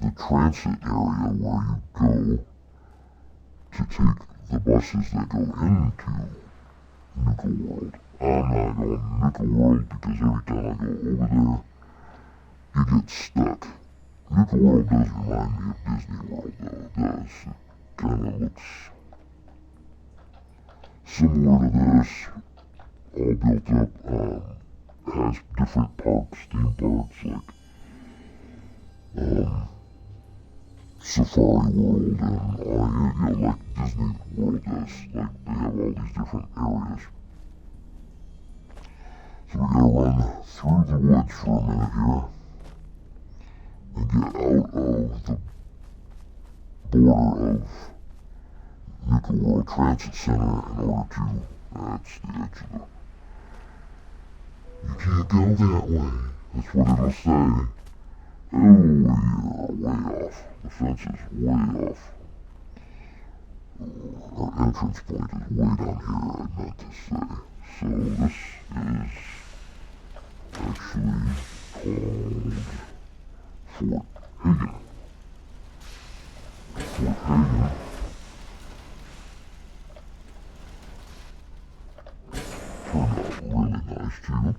the transit area where you go to take the buses that go into Nuka World. I'm not going to Nuka World because every time I go over there, you get stuck. Nuka World does remind me of Disney World though, it does. It kind of looks similar to this, all built up, has different parks, theme parks, like, Safari World and, like Disney World does, like, they have all these different areas. So we're gonna run through the woods for a minute here, and get out of the border of Nuka World Transit Center in order to, that's the edge of the, you can't go that way, that's what it'll say. Oh, you're way off. The fence is way off. Our entrance point is way down here, I meant to say. So this is actually called Fort Hagen. Fort Hagen. Turned out really nice too.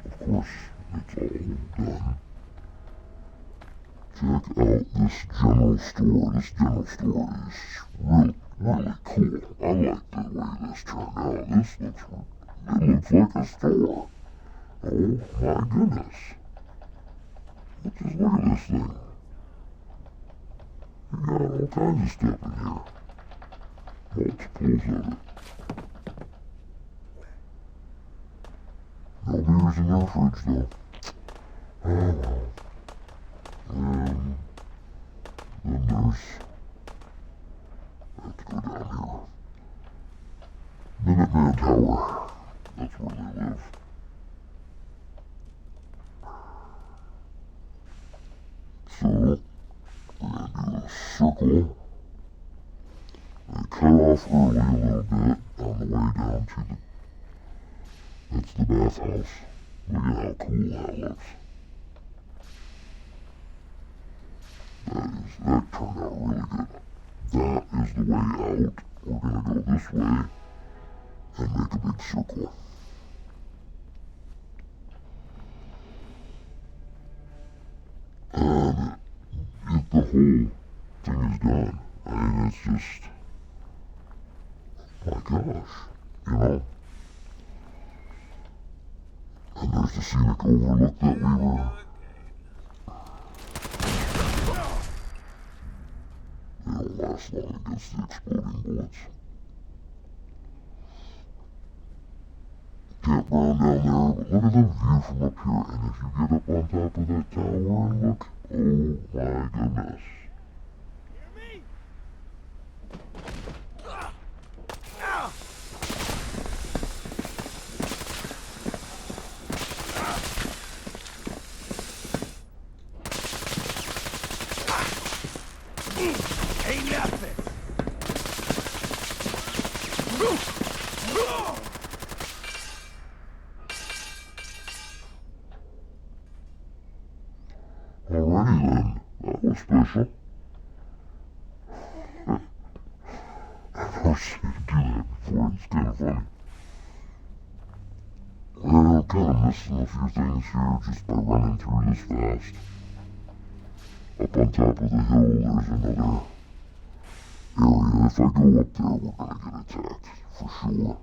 Of course, it's all done. Check out this general store. This general store is really cool. I like the way this turned out. This looks like a store. Oh my goodness. Just look at this thing. You got all kinds of stuff in here. Multiples of it. No beers in your fridge though. Oh well. And then there's, I have to go down here. Minuteman Tower. That's where they live. So, we're gonna do a circle and cut off early a little bit on the way down to the, that's the bathhouse. Look at how cool that looks. That turned out really good. That is the way out. We're gonna go this way and make a big circle. And the whole thing is done. I mean, it's just, my gosh, you know? And there's the scenic overlook that we were, they don't last long against the exploding bullets. Campground down there, but look at the view from up here, and if you get up on top of that tower and look, oh my goodness. Ain't nothing. Alrighty then, that was special. I've never seen him do that before, it's kind of funny. Well, kind of missing a few things here just by running through this fast. Up on top of the hill, there's another area. If I go up there, we're gonna get attacked, for sure.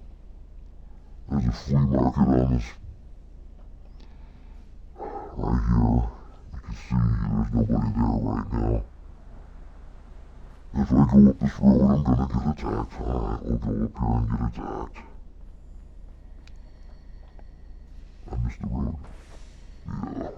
There's a flea market on this, right here. You can see there's nobody there right now. If I go up this road, I'm gonna get attacked. Alright, we'll go up here and get attacked. I missed the road. Yeah.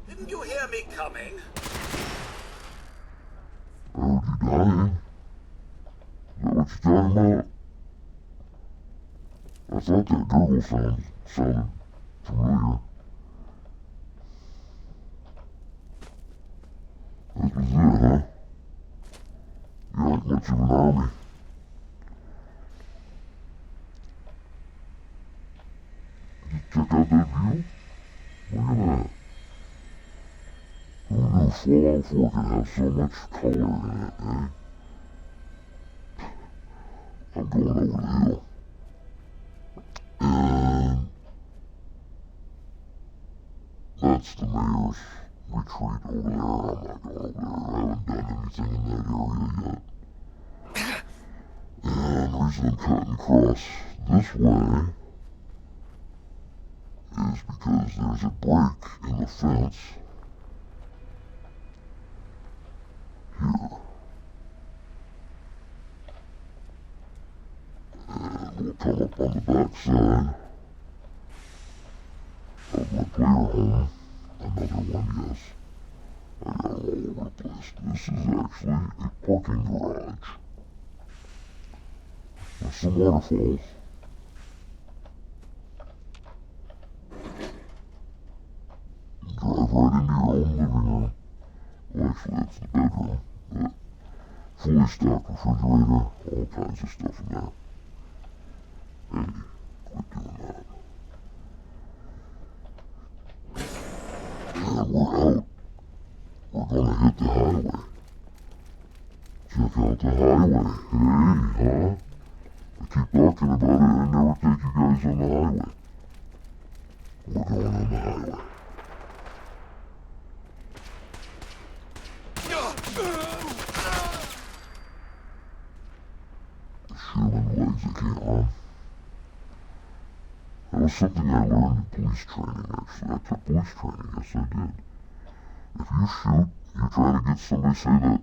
Didn't you hear me coming? I heard you dying. Is that what you're talking about? I thought that gurgle sounded familiar. This was it, huh? You like much of an army. Check out that view? Look at that. Who knew Fallout 4 could have so much color in it, eh? I'm going over the hill. And that's the mayor's retreat over there. I'm not going over there. I haven't done anything in that area yet. And the reason I'm cutting across this way is because there's a break in the fence here. And we'll come up on the back side of my player home. Another one, yes. I got them all over the place. This is actually a parking garage. With some waterfalls. Drive right into your own living room. Well, actually, that's the bedroom. But fully stocked refrigerator, all kinds of stuff in there. Hey, quit doing that. And we're out. We're gonna hit the highway. Check out the highway. Hey, huh? I keep talking about it, I never take you guys on the highway. We're going on the highway. Human legs, I can't run. That was something I learned in police training, actually. I took police training, yes I did. If you shoot, you're trying to get somebody, say that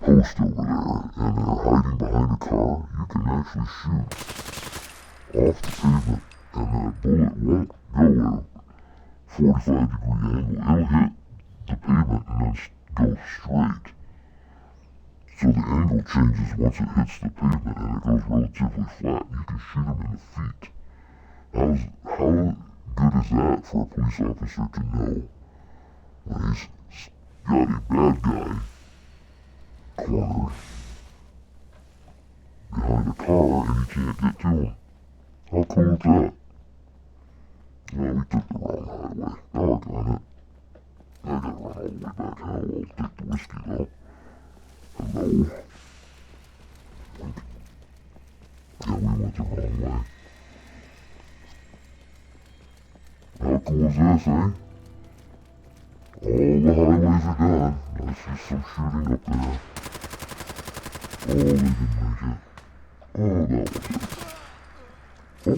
post over there, and they're hiding behind a car, you can actually shoot off the pavement, and that bullet won't go at a 45-degree angle. It'll hit the pavement and then go straight. So the angle changes once it hits the pavement, and it goes relatively flat. You can shoot them in the feet. How good is that for a police officer to know when he's got a bad guy cornered behind a car and he can't get to him? How cool is that? Yeah, we took the wrong highway. Doggone it. I gotta run all the way back. How I'll take the whiskey though. Hello? Yeah, we went the wrong way. How cool is this, eh? All the highways are done. I see some shooting up there. Oh, they didn't make it. Oh, that was it. Oh.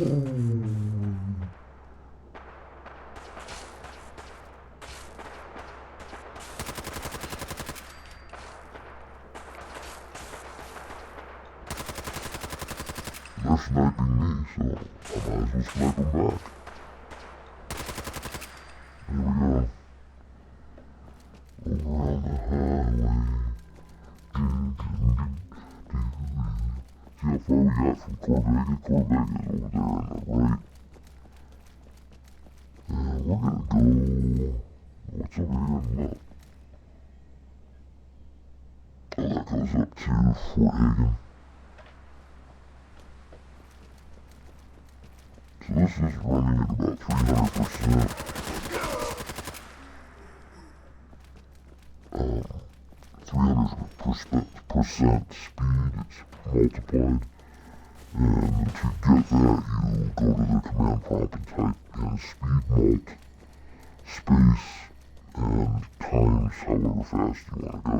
They're sniping me, so I might as well snipe them back. Here we go. Over on the highway. how far we got from Corvega. Corvega is over there on the right. And we're gonna go... What's over here on the left? Oh, that goes up to Fort Hagen. So this is running at about 300%. 300% speed, it's multiplied. And to get that, you go to the command prompt and type in speed mult, space, and times however fast you want to go.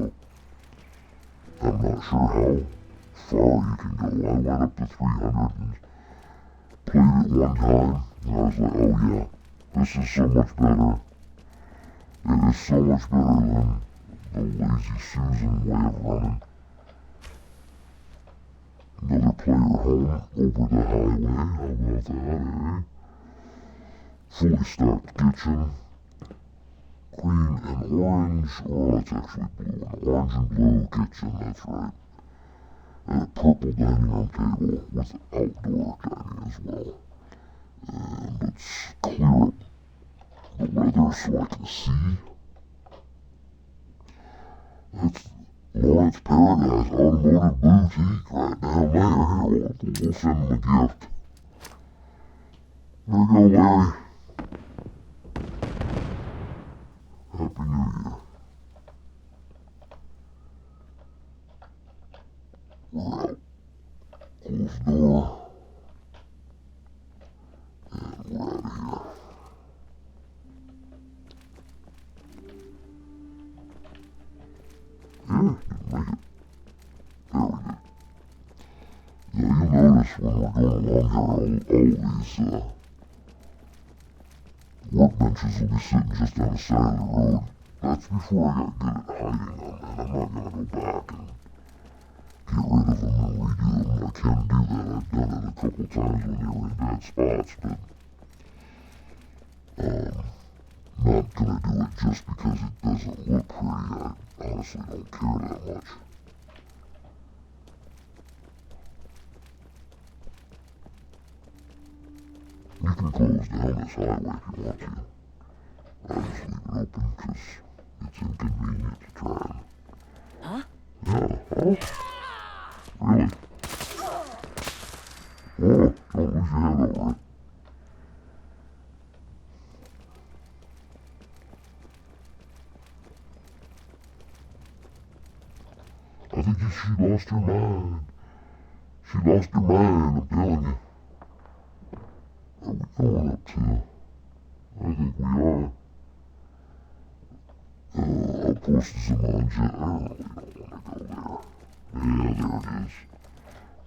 I'm not sure how far you can go. I went up to 300 and played it one time, and I was like, oh yeah, this is so much better. It is so much better than the Lazy Susan way of running. Another player home over the highway, how about that, eh? Fully stocked kitchen. Green and orange, or it's actually blue, an orange and blue kitchen, that's right. And a purple dining room table with outdoor dining as well. And let's clear up the weather so I can see. That's Lawrence Paradise Automotive Boutique right down there. Here, we'll send them a gift. There you go, Larry. Happy New Year. We're out. Close the door. And we're out of here. Yeah, didn't make it. There we go. Yeah, you'll notice when we're going along here, all these, workbenches will be sitting just on the side of the road. That's before I got good at hiding them, and I'm not gonna go back and get rid of them and redo them. I can do that. I've done it a couple times when they were in bad spots, but not gonna do it just because it doesn't look pretty. I honestly don't care that much. You can close down this highway if you want to. I just leave it open because it's inconvenient to try. Huh? Yeah, oh. Really? Oh, don't lose your head over it. I think she lost her mind. She lost her mind, I'm telling you. Are we going up to? I think we are. Outpost Zamanja. I really don't want to go there. Yeah, there it is.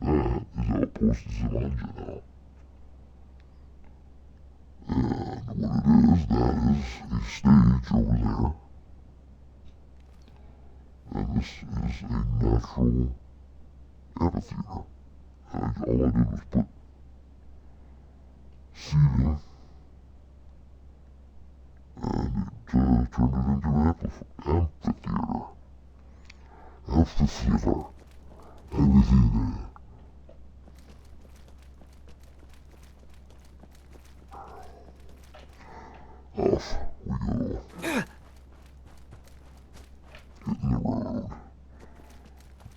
That is Outpost Zamanja now. And what it is, that is a stage over there. And this is a natural amphitheater. And all I did was put seating, and it turned it into an amphitheater. Amphitheater. Off we go. Hitting the road.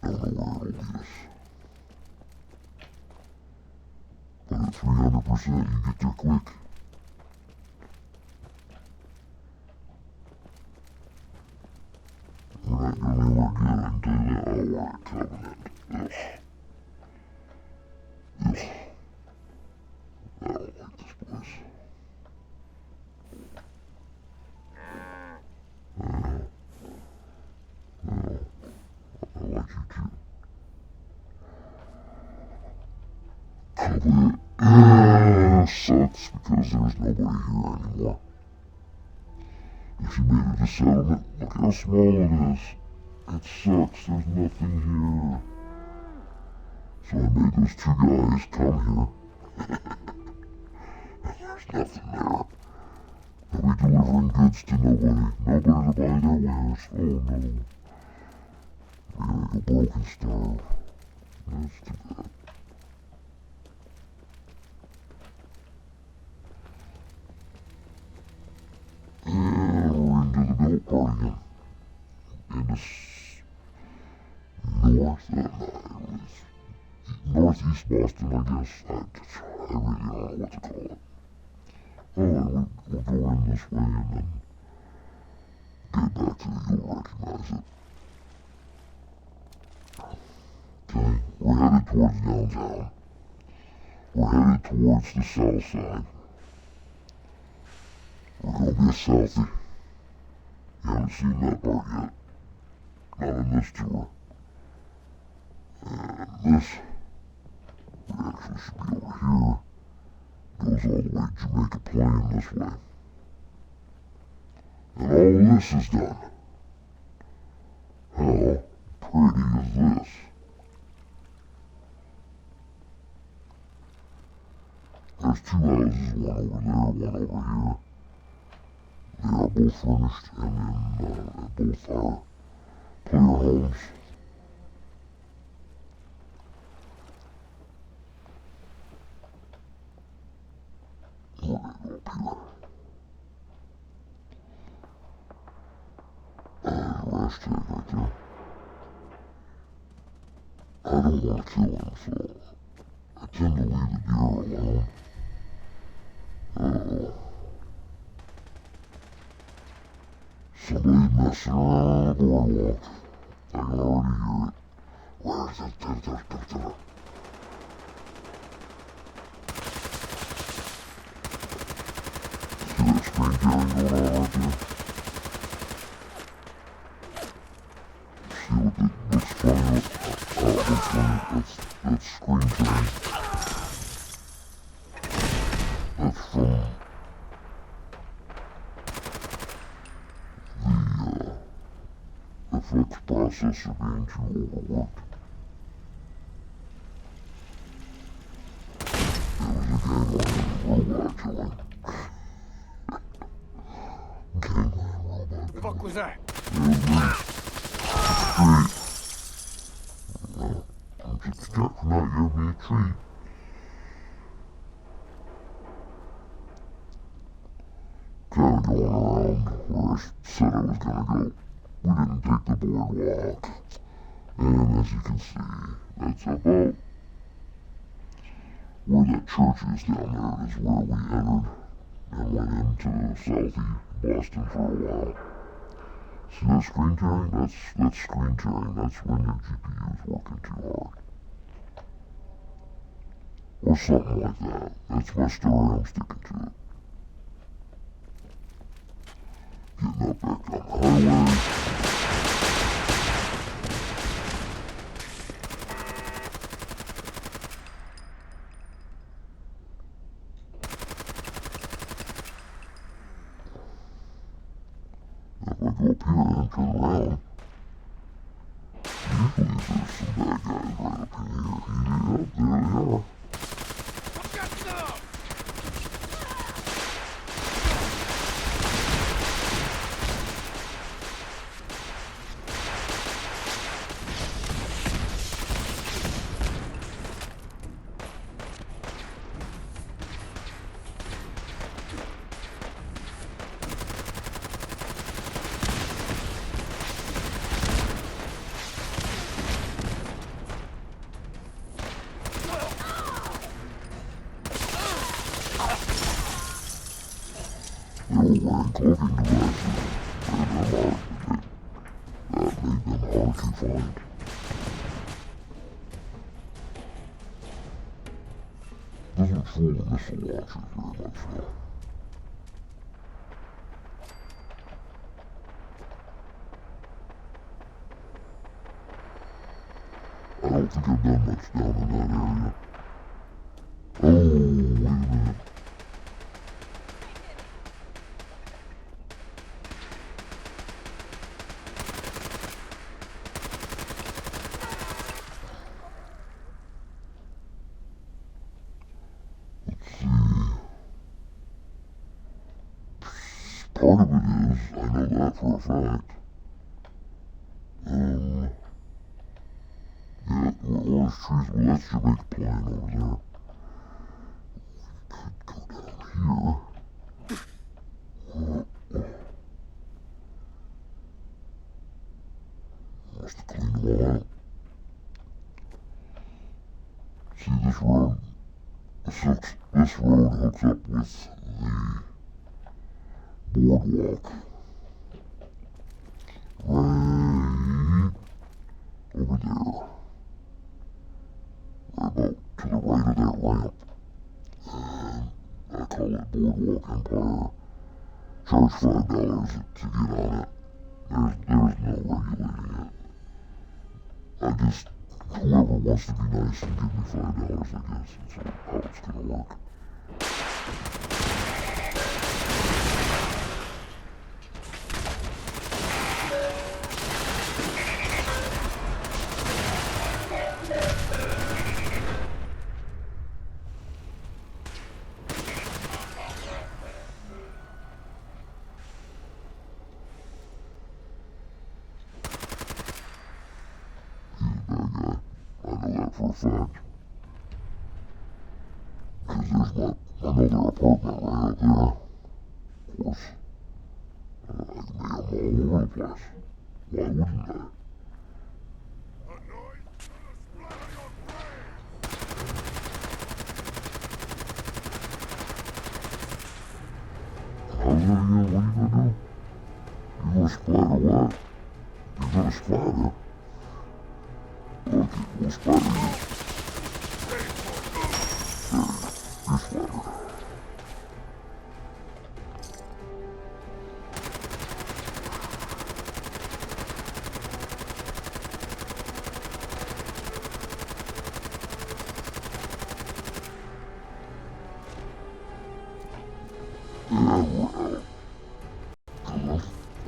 Don't know where it'll lead us. But at 300%, you get there quick. We're not going anywhere good until that Warwick Covenant. Ugh. Ugh. I don't like this place. I like you too. Covenant. Sucks because there's nobody here anymore. If you made it a settlement, look how small it is. It sucks, there's nothing here. So I made those two guys come here. There's nothing there. They'll be delivering goods to nobody. Nobody to buy their wares. Oh no. We're gonna go broke and starve. That's too bad. north? Northeast Boston, I guess. I really don't know what to call it. We'll go in this way and then get back to the, you'll recognize it. Okay, we're headed towards downtown. We're headed towards the south side. We're gonna be a Southie. You haven't seen that part yet. Not in this tour. And this, we actually should be over here. Goes all the way to Jamaica Plain this way. And all this is done. How pretty is this? There's two houses, one over there, one over here. They are both furnished, and then both are player homes. We're gonna go up here. Rash tag right there. I don't want to kill him, so I tend to leave the deer alone. Somebody's messing around on the boardwalk. I can already hear it. Where is it? There. See that screen carrying going on right there? See what looks funny? Looks funny. That's screen carrying. That's from the FX processor being too overworked. There was a gangland robot killing. Gangland robot. The fuck was that? It was me. Treat. I'm just a cat for not giving me a treat. Kinda going around where I said I was gonna go. We didn't take the boardwalk. And as you can see, that's about where that church is down there is where we entered and went into Southie Boston for a while. See that screen tearing? That's screen tearing. That's when your GPU is working too hard. Or something like that. That's my story, I'm sticking to it. Getting up back on the highway. If I go up here and turn around, usually there's some bad guys right up in here. Yep, there they are. They were wearing cloaking devices, and that made them hard to find. Doesn't fool the missile launchers very much though. I don't think I've done much down in that area. Oh, wait a minute. Part of it is, I know that for a fact. Yeah, all those trees, well that's Jamaica Plain over there. We could go down here. Must have cleaned them all out. this road hooks up with the boardwalk right over there. Right about to the right of that ramp. And I call it Boardwalk Empire. Charge $5 to get on it. There's no regulating it. Whoever wants to be nice and give me $5, I guess. That's how it's gonna work. For a fact. Because there's another apartment right out there. Of course. I can be all over the place. Why wouldn't I? How's that again? What are you gonna do? You gonna splatter what? You're gonna splatter? Okay, we'll splatter you. There you go. You're splattered. Yeah, well,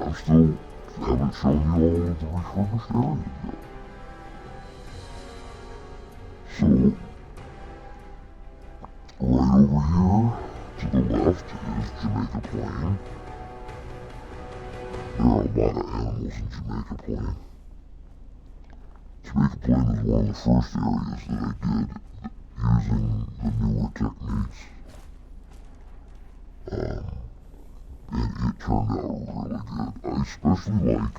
I still haven't shown you all of the refurbished areas yet. So, right over here to the left is Jamaica Plain. There are a lot of animals in Jamaica Plain. Jamaica Plain is one of the first areas that I did using the newer techniques. And it turned out really good. I especially like,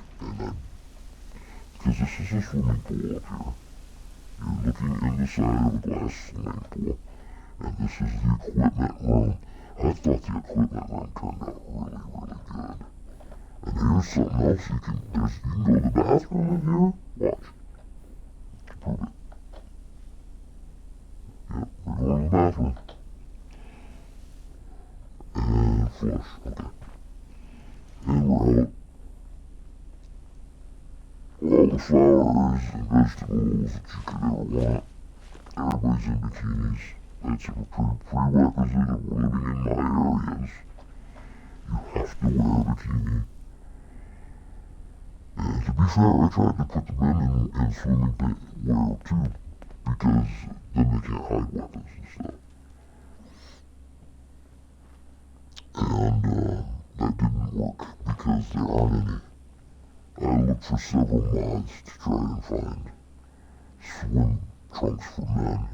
because this is a swimming pool up here. You're looking in the side of a glass swimming pool, and this is the equipment room. I thought the equipment room turned out really, really good. And here's something else you can go to the bathroom in here. Watch. It's perfect. Yep, we're going to the bathroom. And flush, okay. And we're out. All the flowers and vegetables that you could ever want. Everybody's in bikinis. That's a prerequisite of living in my areas. You have to wear a bikini. And to be fair, I tried to put the men in swimming wear too, because then they can't hide weapons and stuff. And that didn't work because there aren't any. I looked for several mods to try and find swim trunks for men,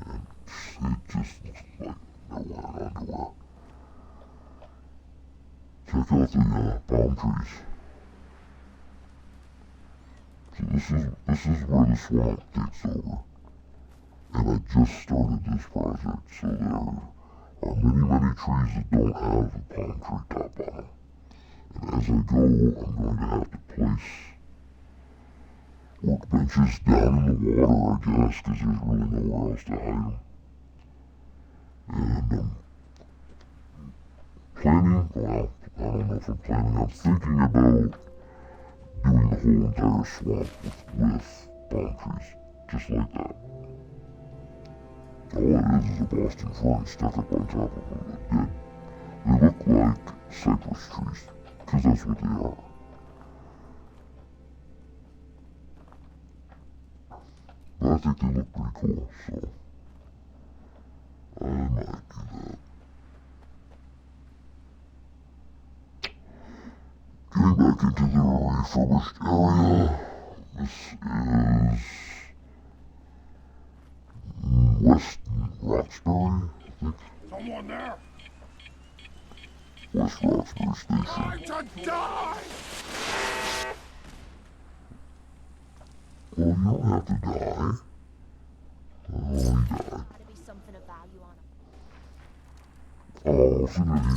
and it just looks like nowhere in underwear. Check out the palm trees. So this is where the swamp takes over. And I just started this project, so there are many trees that don't have a palm tree top on them. And as I go, I'm going to have to place workbenches down in the water, I guess, because there's really nowhere else to hide them. And planning, well, I don't know if I'm planning, I'm thinking about doing the whole entire swamp with palm trees, just like that. All it is a Boston fern stuck up on top of them. They look like cypress trees, because that's what they are. But I think they look pretty cool, so I might do that. Getting back into the refurbished area, this is West Roxbury, I think. Someone there! West Roxbury Station. Time to die! Well, you don't have to die. Oh, you die. Gotta be some Oh, Finity.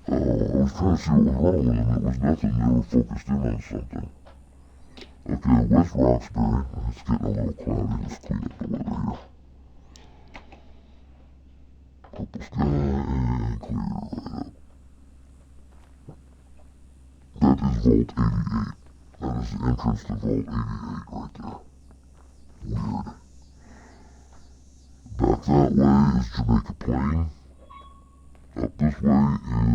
I was trying to see what was wrong with them. It was nothing. They were focused in on something. Okay, West Roxbury. It's getting a little cloudy. Let's clean up the weather here. Purple sky and clear right up. That is Vault 88. That is the entrance to Vault 88 right there. Weird. Back that way is Jamaica Plain. Up this way is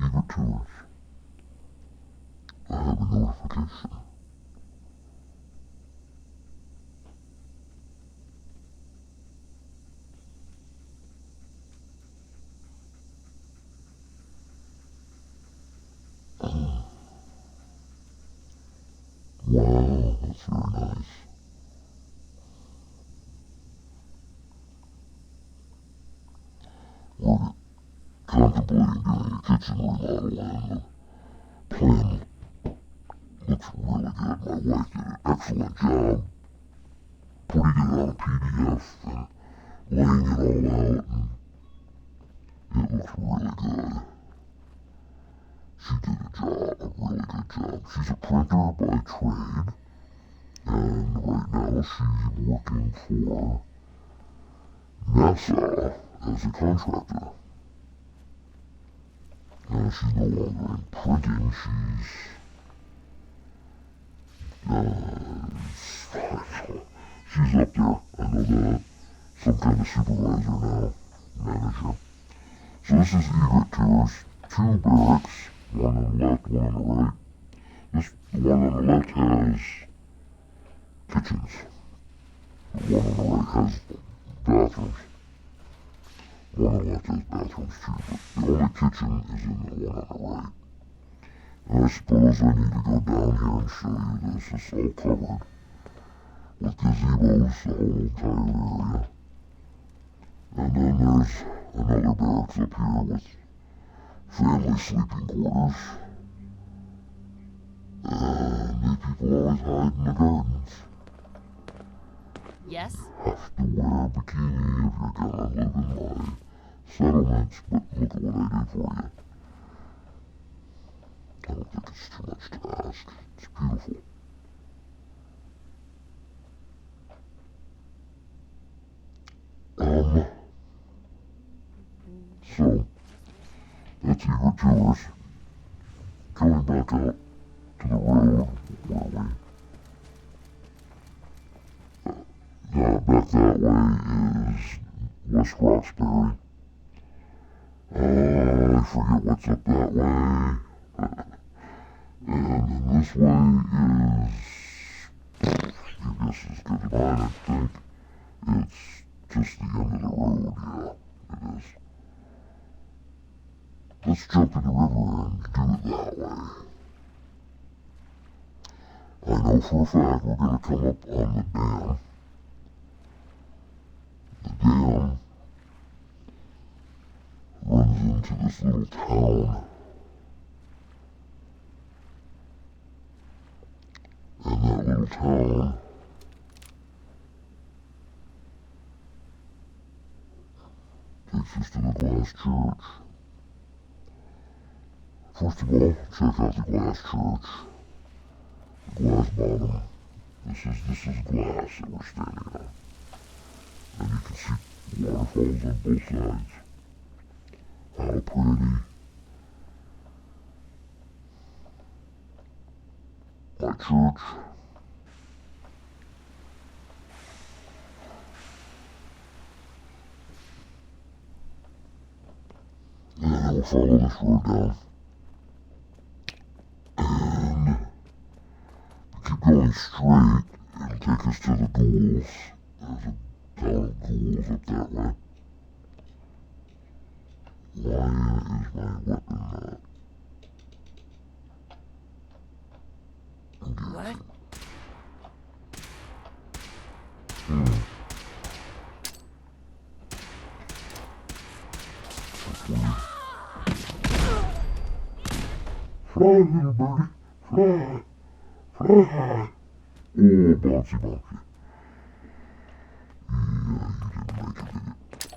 Egret Tours. I have a notification. Wow, that's very nice. We're contemplating doing a kitchen remodel, and the plan looks really good. My wife did an excellent job putting it on a PDF and laying it all out, and it looks really good. She did a really good job. She's a printer by trade, and right now she's working for NASA as a contractor. Now she's no longer in printing, she's up there. I know that. Some kind of supervisor now, manager. So this is Egret Tours. 2 barracks, one on the left, one on the right. The one on the left has kitchens. The one on the right has bathrooms. One on the left has bathrooms too, but the only kitchen is in the one on the right. And I suppose I need to go down here and show you this. It's all covered with gazebos, the whole entire area. And then there's another barracks up here with family sleeping quarters. And the people always hide in the gardens. Yes? Have to wear a bikini if you're gonna live in my settlements, but look at what I did for you. I don't think it's too much to ask. It's beautiful. So, that's Egret Tours. Going back out to the road where back that way is West Roxbury. I forget what's up that way. And then this way is, I guess as good as mine, I think. It's just the end of the road, yeah, it is. Let's jump in the river and do it that way. I know for a fact we're going to come up on the dam. The dam runs into this little town. And that little town takes us to the glass church. First of all, check out the glass church. The glass bottom. This is glass that we're standing on. And you can see waterfalls on both sides. How pretty. My church. And then we'll follow this road down. And keep going straight. It'll take us to the ghouls. There's a town of ghouls up that way. Why is my weapon not? What? Fly, little birdie. Fly. Fly high. Oh, bouncy monkey. Yeah, you didn't make it, did you?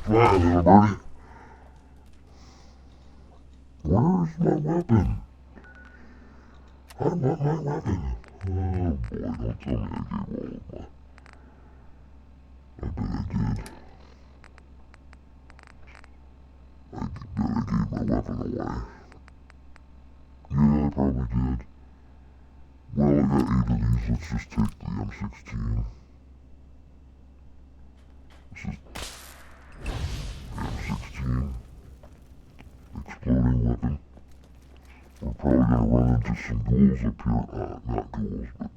Fly, little birdie. Where's my weapon? I want my weapon. Oh boy, don't tell me I gave all of my... I bet I did. I bet I gave my weapon away. Yeah, I probably did. Well, I got 8 of these. Let's just take the M16. This is M16. Exploding weapon. We're probably gonna run into some ghouls up here. Not ghouls, but,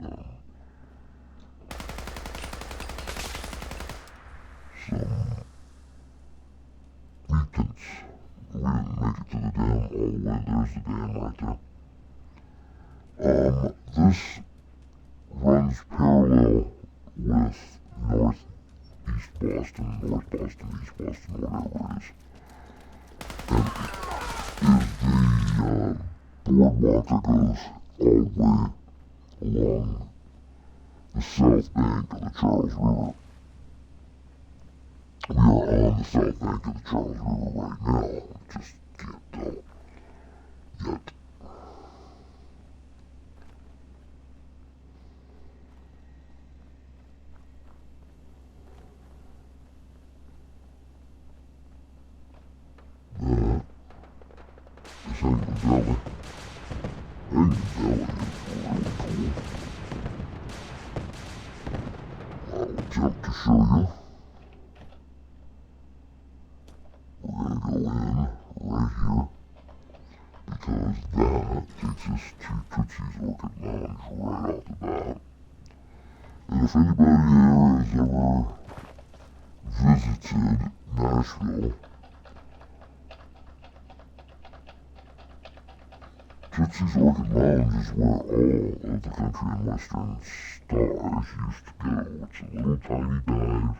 some mutants. We didn't make it to the dam all the way. There's the dam right there. This runs parallel with northeast Boston, North Boston, East Boston, whatever it is. And is the boardwalk that goes all the way along the south bank of the Charles River. We are on the south bank of the Charles River right now. Just can't tell yet. This Angel Valley. Angel Valley is really cool. I'll jump to show you. We're gonna go in right here because that takes us to Tootsie's Orchid Lounge right off the bat. And if anybody here has ever visited Nashville, Tootsie's Orchid Lounge is where all of the country and western stars used to go. It's a little tiny dive,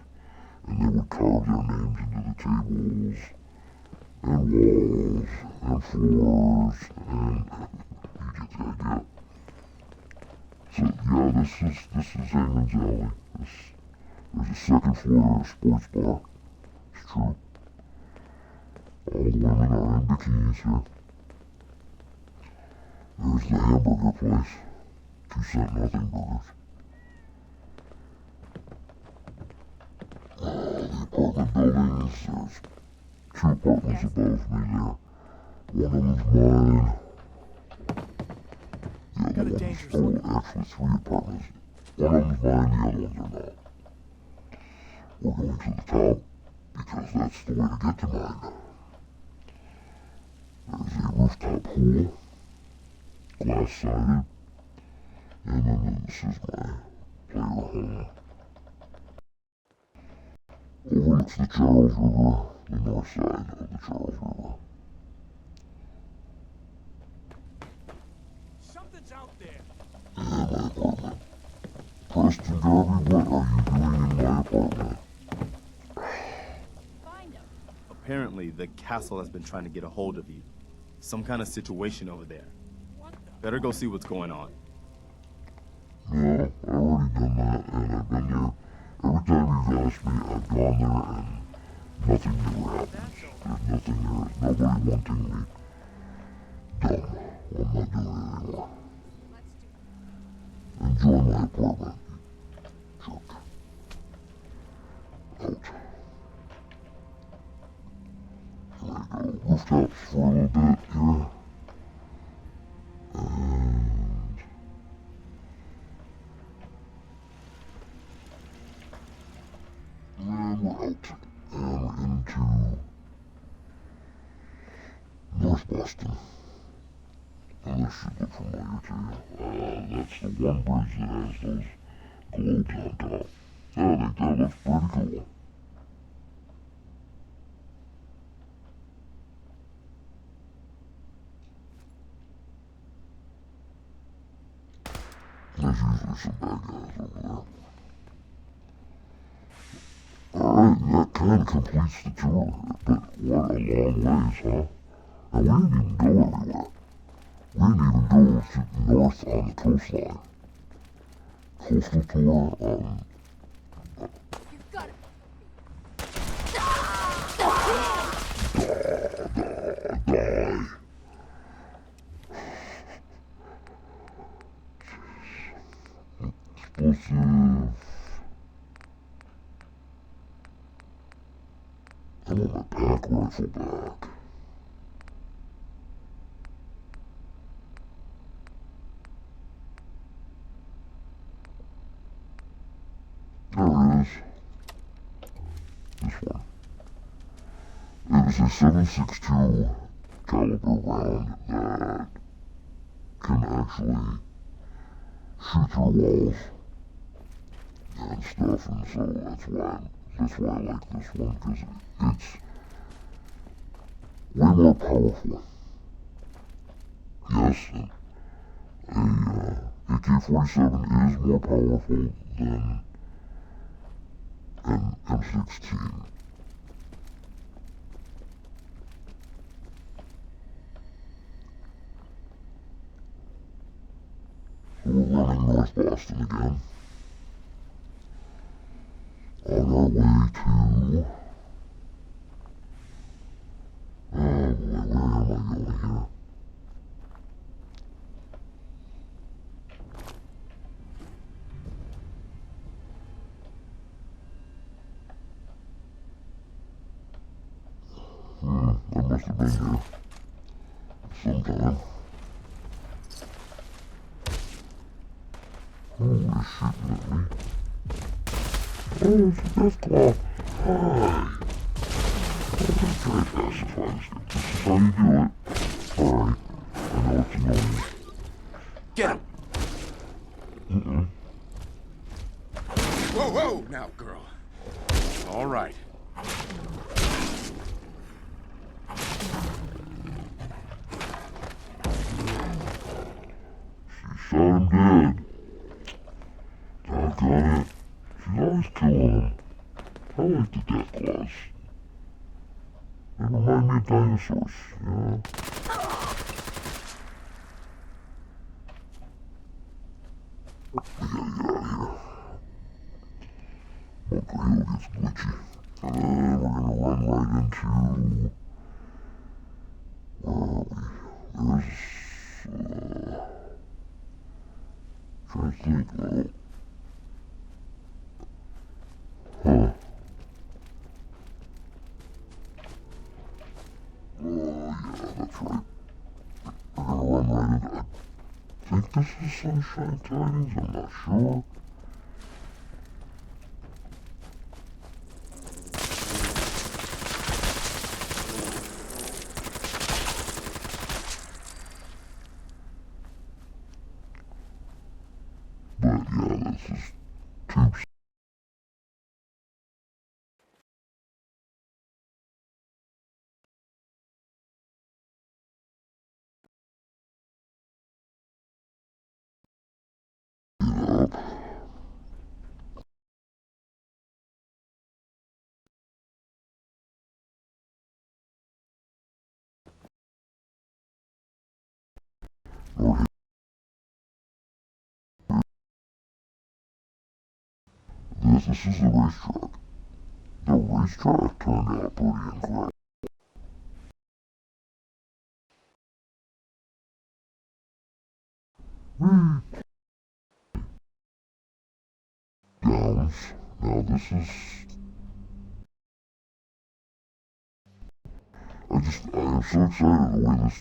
and they would carve their names into the tables, and walls, and floors, and you get the idea. So yeah, this is Haman's Alley. There's a second floor, a sports bar. It's true. All the women are in bikinis here. There's the hamburger place. 2-cent nothing burgers. The apartment buildings, there's 2 apartments above me there. One of them's mine. The other one's, actually 3 apartments. One of them's mine, the other ones are not. We're going to the top because that's the way to get to mine. There's a rooftop pool, glass-sided, and then this is my player home. Overlooks the Charles River, the north side of the Charles River. Something's out there. And my apartment. Preston Garvey, what are you doing in my apartment? Find him. Apparently, the castle has been trying to get a hold of you. Some kind of situation over there. Better go see what's going on. No, I already done that, and I've been there. Every time you've asked me, I've gone there, and nothing ever happens. There's nothing there. There's nobody wanting me. Dumb. I'm not doing it anymore. Enjoy my apartment, you jerk. Out. Here I go. Rooftops for a little bit here. And then we're out and into North Boston. And this should look familiar to you. That's the one bridge that has those globes on top. I think that looks pretty cool. usually some bad guys over there. Alright, that kind of completes the tour, but what a long ways, huh? And we didn't even go everywhere. We didn't even go to north on the coastline. Coastal tour, You've got it. die. Explosive. I want my pack rifle back. There it is. This one. It was a 7.62 caliber round that can actually shoot through walls and stuff, and so that's why I like this one, because it's way more powerful. Yes, a AK-47 is more powerful than an M16. So we're running North Boston again. On our way to... Oh boy, where am I going here? I must have been here sometime. Oh, they're shooting at me. Oh, it's a death claw. Hi. Oh, that's very pacifying. This is how you do it. Alright. I know it's annoying. Get him! Whoa, whoa! Now, girl. All right. She shot him dead. Doggone it. She's always killing him. I like the death claws. They remind me of dinosaurs, you know? We gotta get out of here. Bunker Hill gets glitchy. And then we're gonna run right into... Where are we? There's... trying to think, well... Huh. Oh, yeah, that's right. We're gonna run right into... I think this is Sunshine Tidings, I'm not sure. But yeah, this is Tubes. Up. This is the racetrack. The racetrack turned out pretty incredible. Downs. Now this is... I am so excited the way this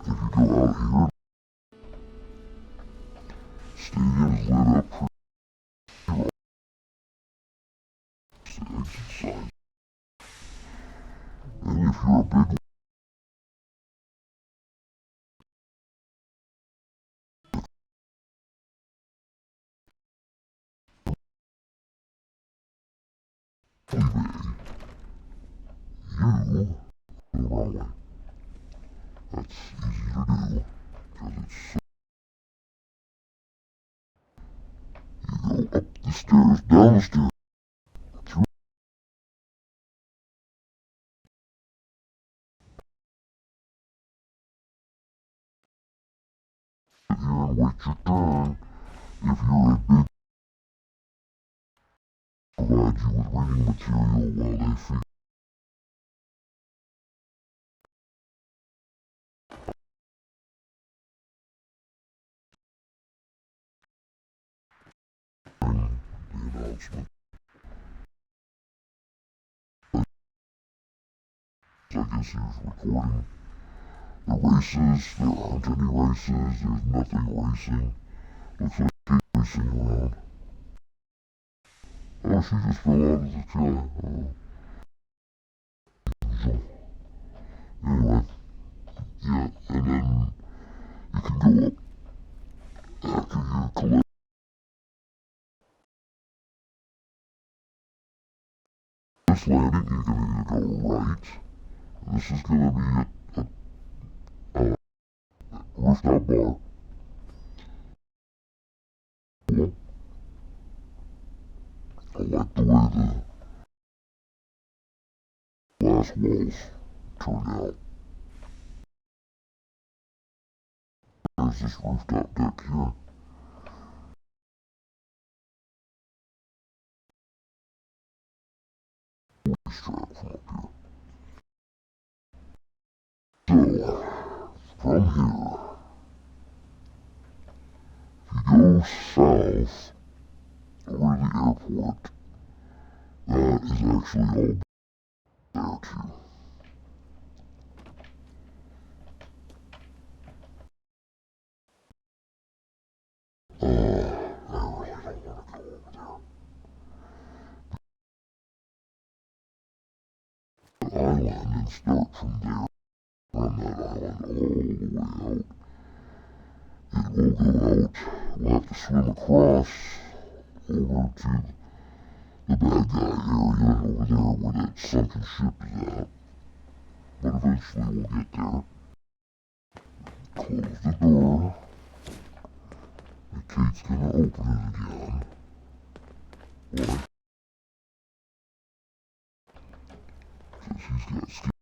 if you go out here, stadium's lit up for exercise. And if you're a big You the wrong way. That's easy to do, because it's so... You go up the stairs, down the stairs, through here and wait your turn. If you're a big, provide you with reading material while they feed. The announcement. I guess he was recording the races. There aren't any races. There's nothing racing. Looks like Kate racing around. Oh, she just fell out of the sky. Oh. So, anyway, yeah, and then you can go up after you collect this landing. You can either go right. This is gonna be a rooftop bar. Cool. I like the way the glass walls turn out. There's this rooftop deck here. Racetrack from up here. So, from here, if you go south over the airport, that is actually all there too. I really don't want to go over there. The island and start from there, run that island all the way out. It will go out. We'll have to swim across over to the bad guy area over there where that sunken ship is at. But eventually we'll get there. Close the door. And Kate's gonna open it again. Why? Because he's got skills.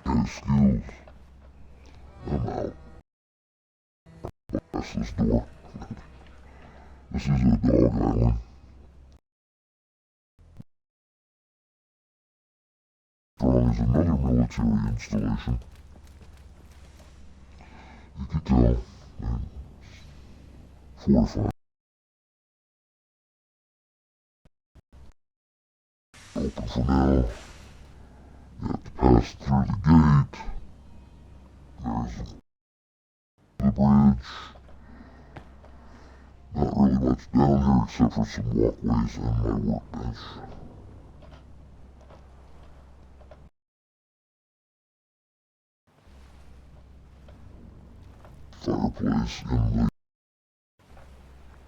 I'm out. That's this door. This is a dog island. There's another military installation. You can tell. Fortified. Open for now. You have to pass through the gate. There's the bridge. Not really much down here except for some walkways and my workbench. Fireplace and light.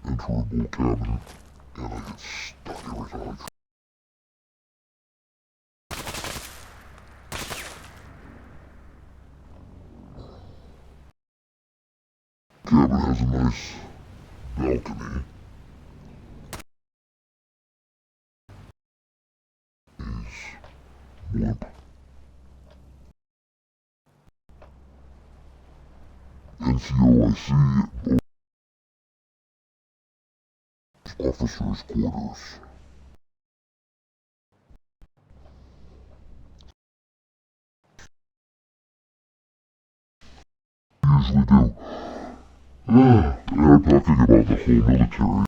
Enterable cabinet. And I get stuck every time I try. Cabin has a nice balcony. Is limp. NCOIC officers' quarters. Usually do. They're talking about the whole military.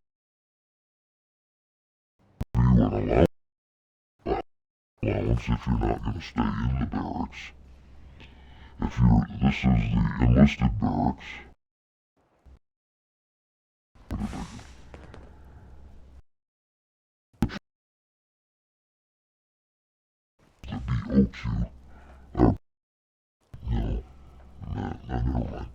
You an allowance if you're not going to stay in the barracks. This is the enlisted barracks. The BOQ. No, never mind.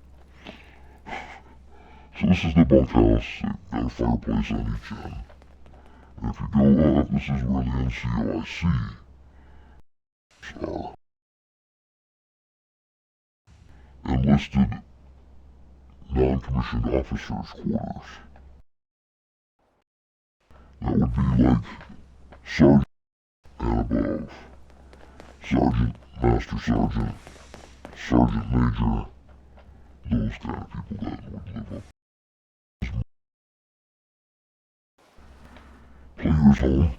So this is the bunkhouse. Got a fireplace on each end. If you go up, this is where the NCOIC are. Enlisted non-commissioned officers' quarters. That would be like sergeant and above. Sergeant, master sergeant, sergeant major, those kind of people that would live up. Player's home.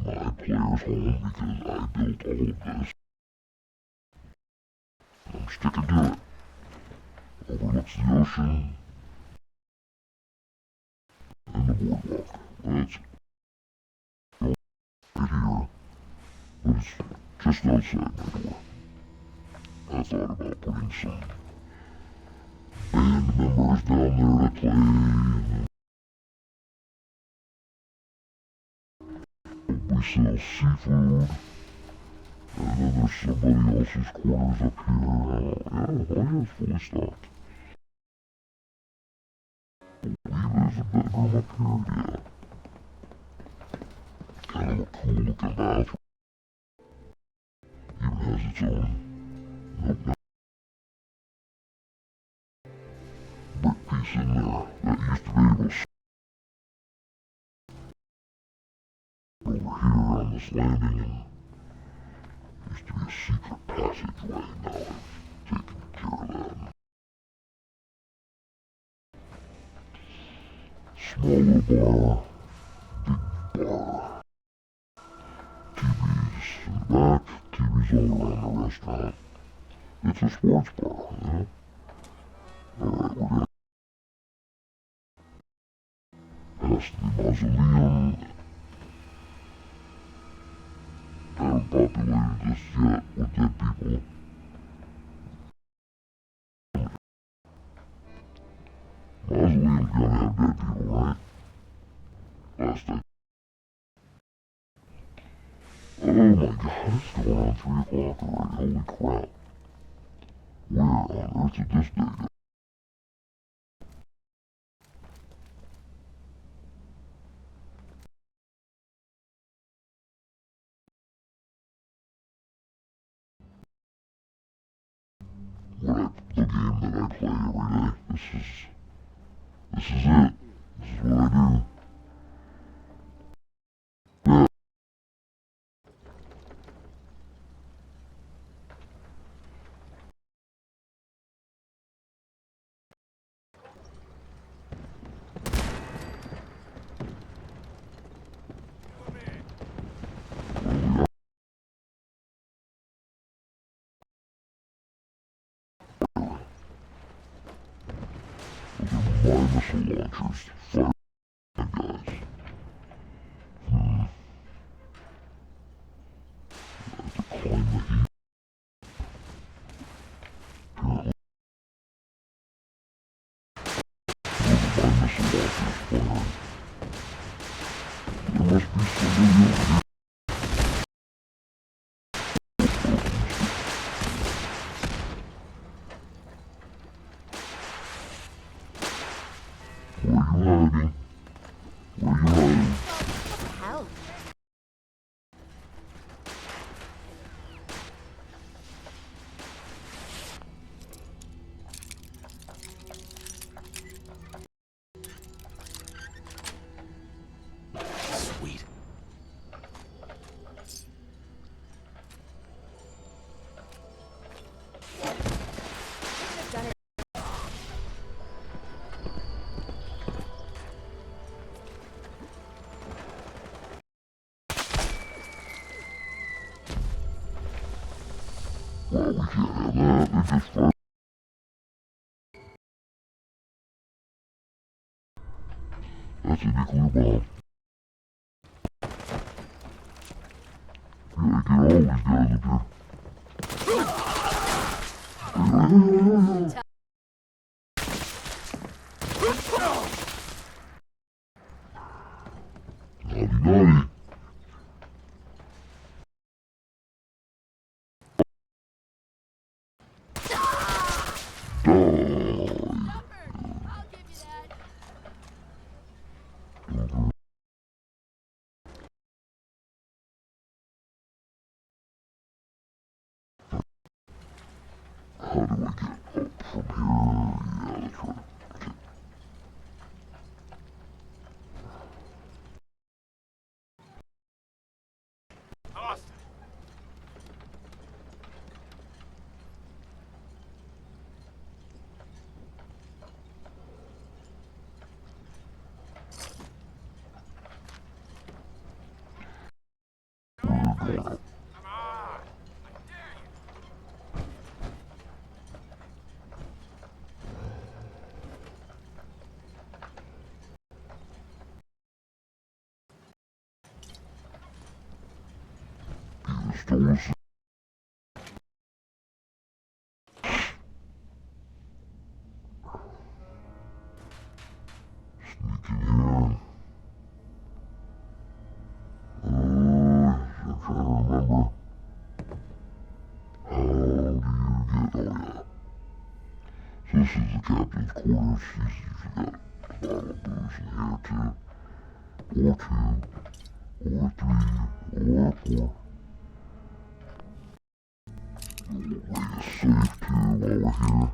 My player's home because I built all of this. I'm sticking to it. Overlooks the ocean and the boardwalk. That's right here, but it's just outside my door. I thought about putting some band members down there to play. We sell seafood, and then there's somebody else's quarters up here. Yeah, it's fully stocked. There's a bedroom up here, yeah. Kind of a cool looking bathroom. Even has its own brick piece in there that used to be able to over here on this landing, and used to be a secret passageway. Now I've taken care of that. Small little bar, big bar. TVs in the back, TVs all around the restaurant. It's a sports bar, you know? Alright, we're gonna pass the mausoleum. Haven't populated this yet with dead people. Mausoleum's gonna have dead people, right? Last night. Oh my god, it's going on 3 o'clock already, holy crap. Where on earth did this day go? The game that I play every day. This is it. This is what I do. Yeah. My missile launchers fire my guys. I have to climb the heat. Apparently, my missile launchers firing. There must be somebody over here. Where are you hiding? Where are you hiding? Help. Sweet. Well, we can't have that. They just fire. That's a nuclear bomb. Yeah, get all these guys up here. Naughty, naughty. Die. from here. Yeah, that's right. Okay. Stole us. Sneak in here. I'm trying to remember. How do you get, oh yeah. So this is the captain's quarters. He's usually got a bottle of booze in here too. Or two. Or three. Or four. Lay a safe too while we're here.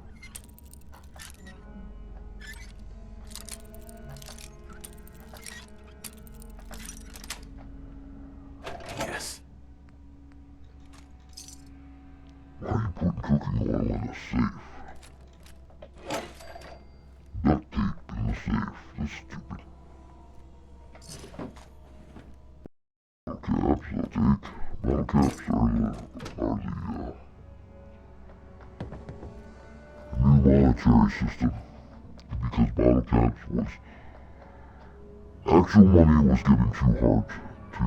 Yes. Why are you putting cooking oil in a safe? Duct tape in the safe. That's stupid. Bottle caps, I'll take. Bottle caps are the new monetary system. Because bottle caps was... Actual money was getting too hard to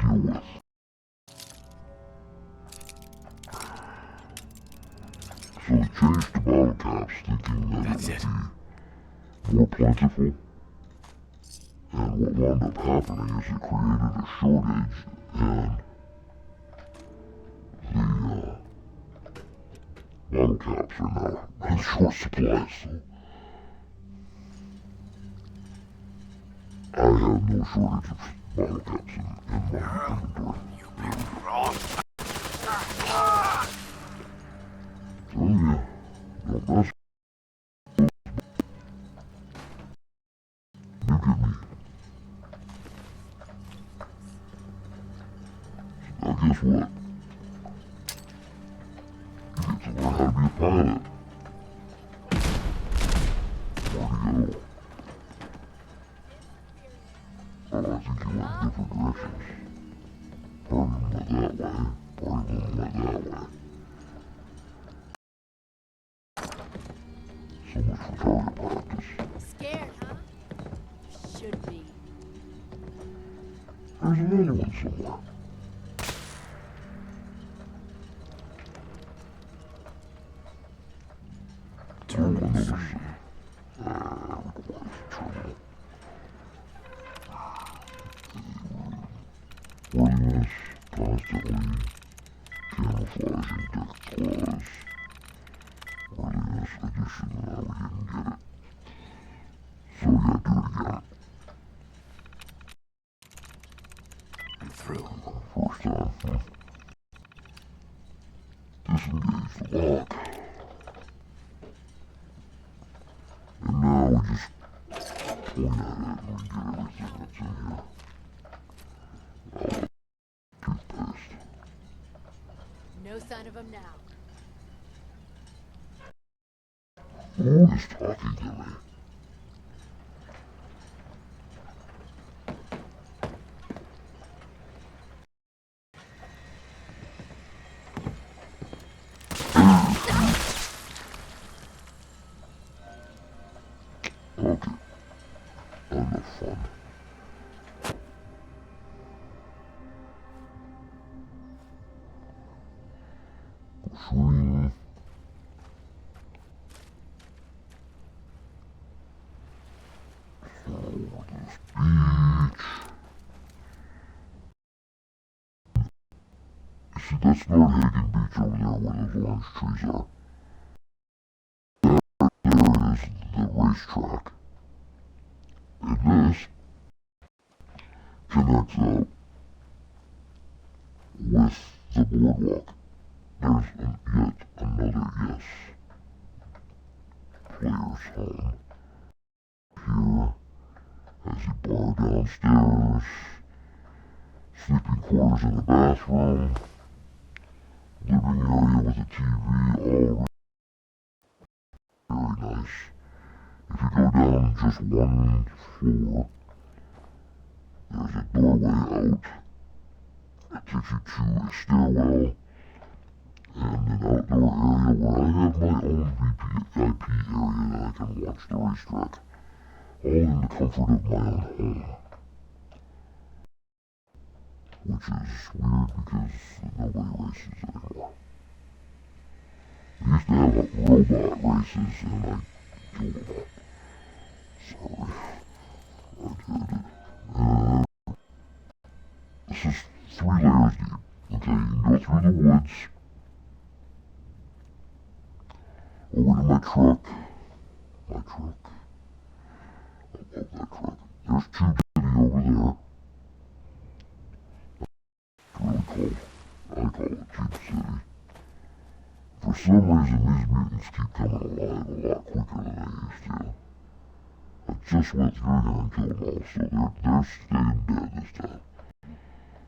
deal with. So they changed to bottle caps thinking that That's it it. would be more plentiful. And what wound up happening is it created a shortage and the bottle caps are now in short supply, so I have no shortage of bottle caps in my inventory. Wrong. Oh yeah, don't mess. Look at me. Now guess what? You get to learn how to be a pilot. Where to go? Oh, I think you went in different directions. Part of them went that way. Part of them went that way. So much for target practice. Scared, huh? Should be. There's another one somewhere. Another one. Worthiness, constantly camouflaging deck claws. Worthiness addition, now we didn't get it. So we gotta do it again. I'm through. First time, huh? Disengage the lock. And now we just point at it and we get everything that's in here. Toothpaste. No sign of him now. Who is talking to me? Okay, enough fun. Swing. Over this beach. You see, that's Nordhagen Beach over there where those orange trees are. There is the racetrack. And this connects up with the boardwalk. There's yet another yes. player's home. Here has a bar downstairs, sleeping quarters in the bathroom, living area with a TV, all very nice. If you go down just one floor, there's a doorway out. It takes you to a stairwell and an outdoor area where I have my own VIP area that I can watch the racetrack, all in the comfort of my own home. Which is weird because nobody races anymore. They used to have robot races and I killed them all. Sorry. I did. This is 3 layers deep. Okay, you can go through the woods, over to my truck. I love that truck. There's Tube City over there. Really cool. I call it Tube City. For some reason, these mutants keep coming alive a lot quicker than they used to. I just went through here and killed them all, so they're staying dead this time.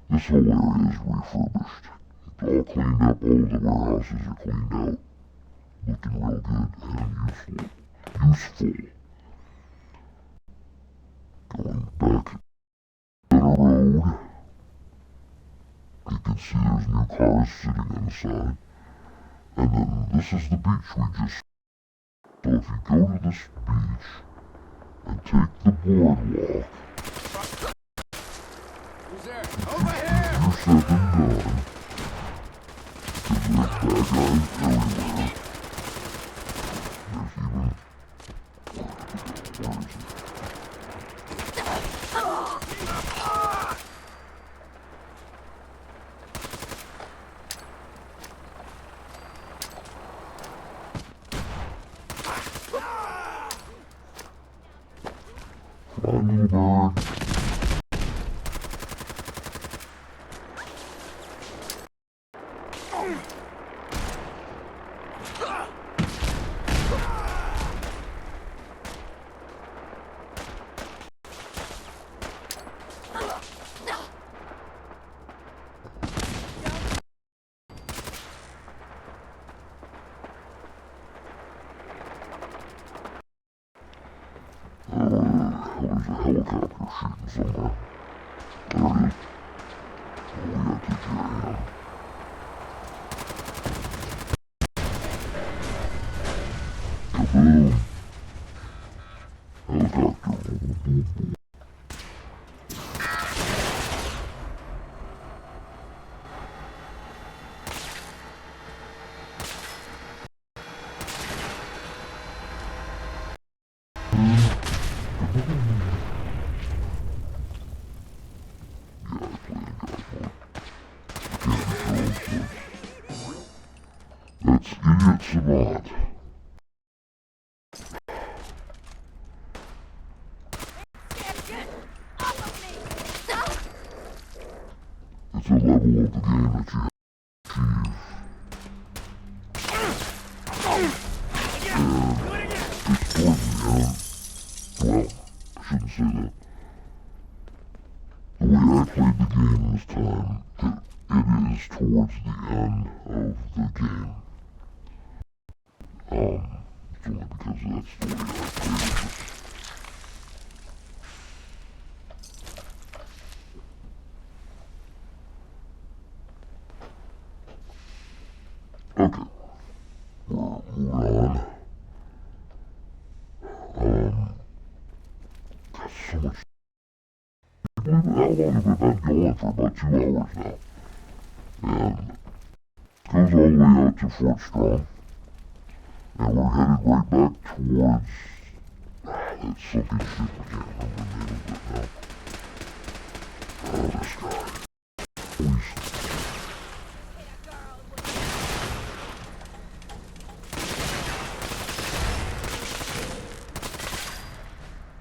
This whole area is refurbished. It's all cleaned up, all the warehouses are cleaned out. Looking real good and useful. Going back to the road, you can see there's new cars sitting inside. And then this is the beach we just... So if you go to this beach and take the boardwalk, Who's there? Over here! you're said and done. Because there's bad guys everywhere. There's even... Where is it? Fly, little bird. There's a helicopter shooting somewhere. There it is. Oh, we gotta take care of him. Kaboom! Helicopter. That's Idiot Savant. It's a level of the game that you have to achieve. And it's towards the end. Well, I shouldn't say that. The way I played the game this time, it is towards the end of the game. It's only because that's the way I played it. Okay. We're moving on. Got so much. How long have we been going for? About 2 hours now. And it goes all the way out to Fort Strong. And we're headed right back towards that something shit, I can't remember the name of it now. This guy. Holy shit.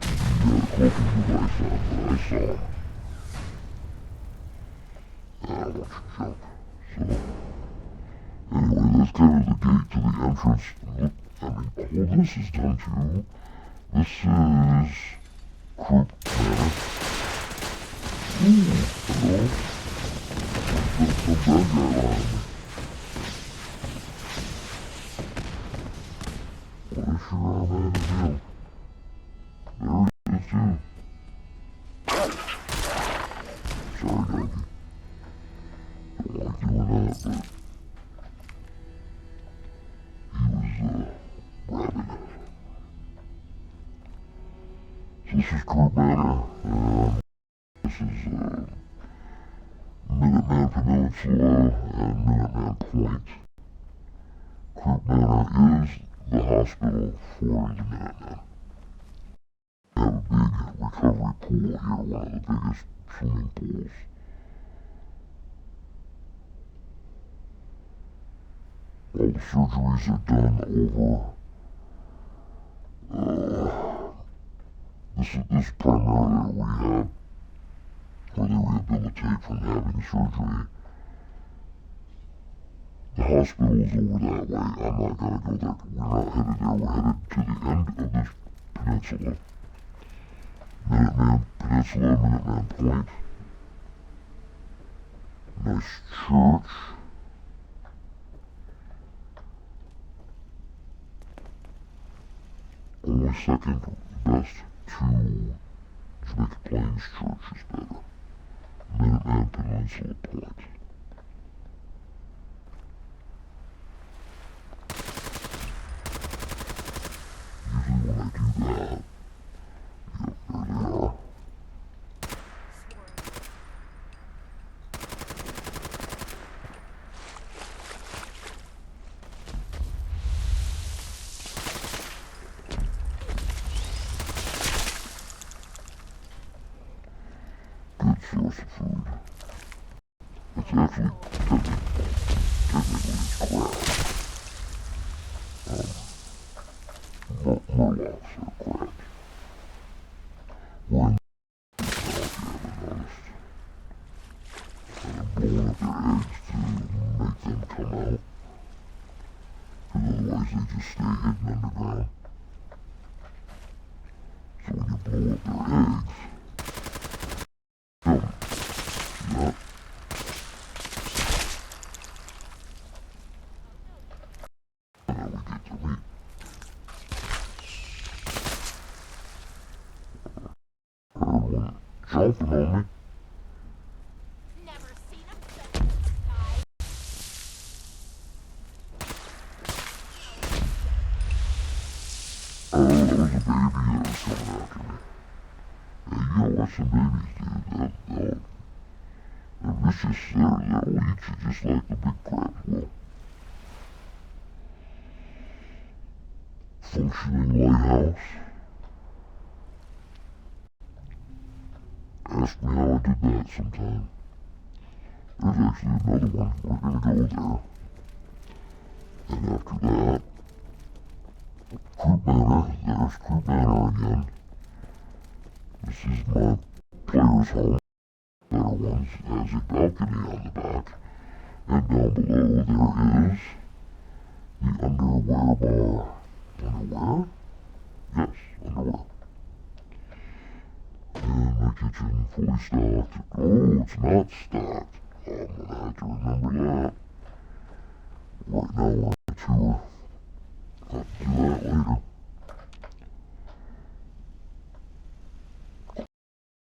He had a cloaking device on, but I saw him. And I want you to jump. So, anyway, that's kind of the gate to the entrance. Look, I mean, Well, this is done too. This is Crook Manor. Ooh, hello. There's some bad guy behind me. What is your arm at him? There he is too. Sorry, doggy. Don't like doing that, but he was, grabbing it. So this is Crook Manor, and this is, Minuteman Peninsula and Minuteman Point. Crook Manor is the hospital for the Minutemen. They have a big recovery pool here, one of the biggest swimming pools. All the surgeries are done over, this is primarily a rehab, where they rehabilitate from having surgery. The hospital is over that way. I'm not gonna go there. We're not headed there. We're headed to the end of this peninsula. Minuteman Peninsula, Minuteman Point. Nice church. Only second best to Jamaica Plains Church is better. Minuteman Peninsula Point. Usually when I do that, yep, there they are. Good source of food. It's actually technically it's crab. Murlocs are crabs. We're in the south, you haven't noticed. And I'm blowing up their eggs to make them come out. Because otherwise they just stay hidden underground. So when you blow up their eggs, kill them. See that? And then we get the meat. Everyone jumping on me. Never seen him since guy. Oh, there was a baby that was coming after me. Hey, you gotta watch some babies, dude. They're vicious. They'll eat you just like the big crabs will. Functioning lighthouse. Ask me how I did that sometime. There's actually another one. We're gonna go there. And after that, Crook Manor. There's Crook Manor again. This is my player's home. Better ones has a balcony on the back. And down below there is the underwear bar. Underwear? Yes, underwear. And my kitchen fully stocked. Oh, it's not stocked. I'm gonna have to remember that. Right now we're on a tour. I'll do that later.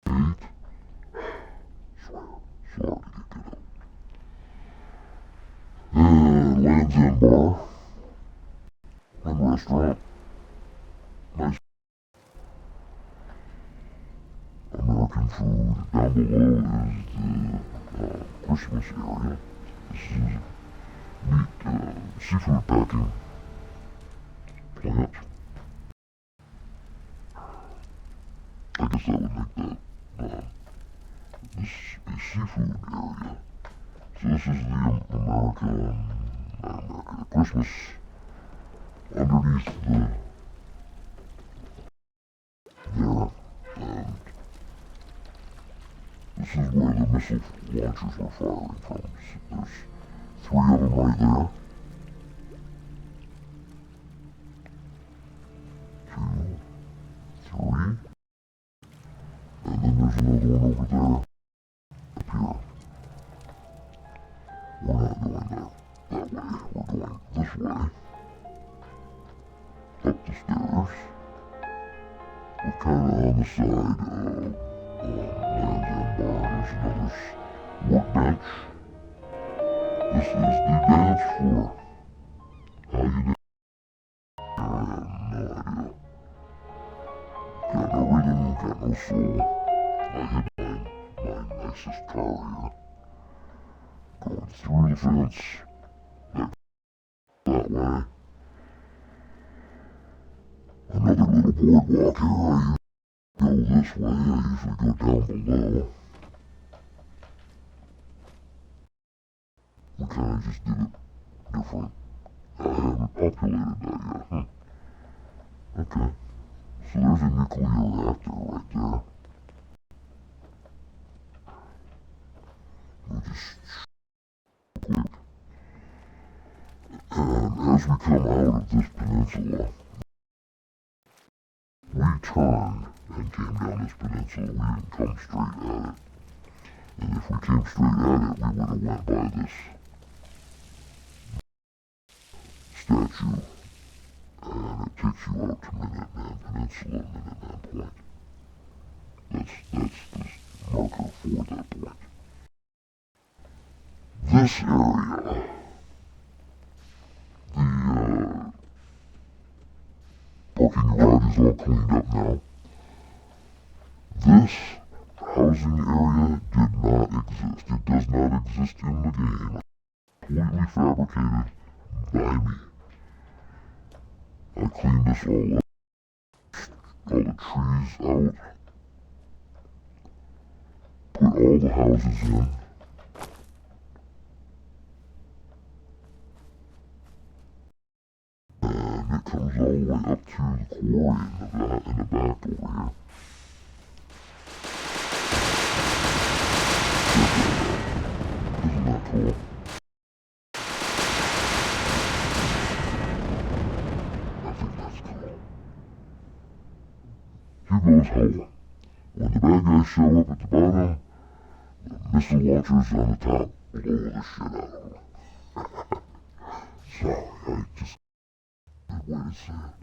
8. Swear to get up. And Land's End Bar. And restaurant. Nice American food. Down below is the Christmas area. This is meat, seafood packing plant. I guess that would make that, this a seafood area. So this is the Christmas underneath there. And this is where the missile launchers were firing from. So there's 3 of them right there. we're kind of on the side of Land's End Bar. There's another workbench. This is the dance floor. How you doing? I have no idea. Got no rhythm, got no soul. I hit my nicest car here. Going through the fence. That way. Another little boardwalk here. I usually go this way. I usually go down below. We kind of just did it different. I haven't populated that yet. Okay. So there's a nuclear reactor right there. We'll just quick. And as we come out of this peninsula, we turned and came down this peninsula. We didn't come straight at it. And if we came straight at it, we would have went by this statue. And it takes you out to Minuteman Peninsula, Minuteman Point. That's the marker for that point. This area, the parking garage is all cleaned up now. This housing area did not exist. It does not exist in the game. Completely fabricated by me. I cleaned this all up. All the trees out. Put all the houses in. And it comes all the way up to the quarry in the back over here. Isn't that cool? I think that's cool. Hugo's hole. When the bad guys show up at the bottom, the missile launchers on the top blow the shit out of them. Sorry, I just... good way to say it.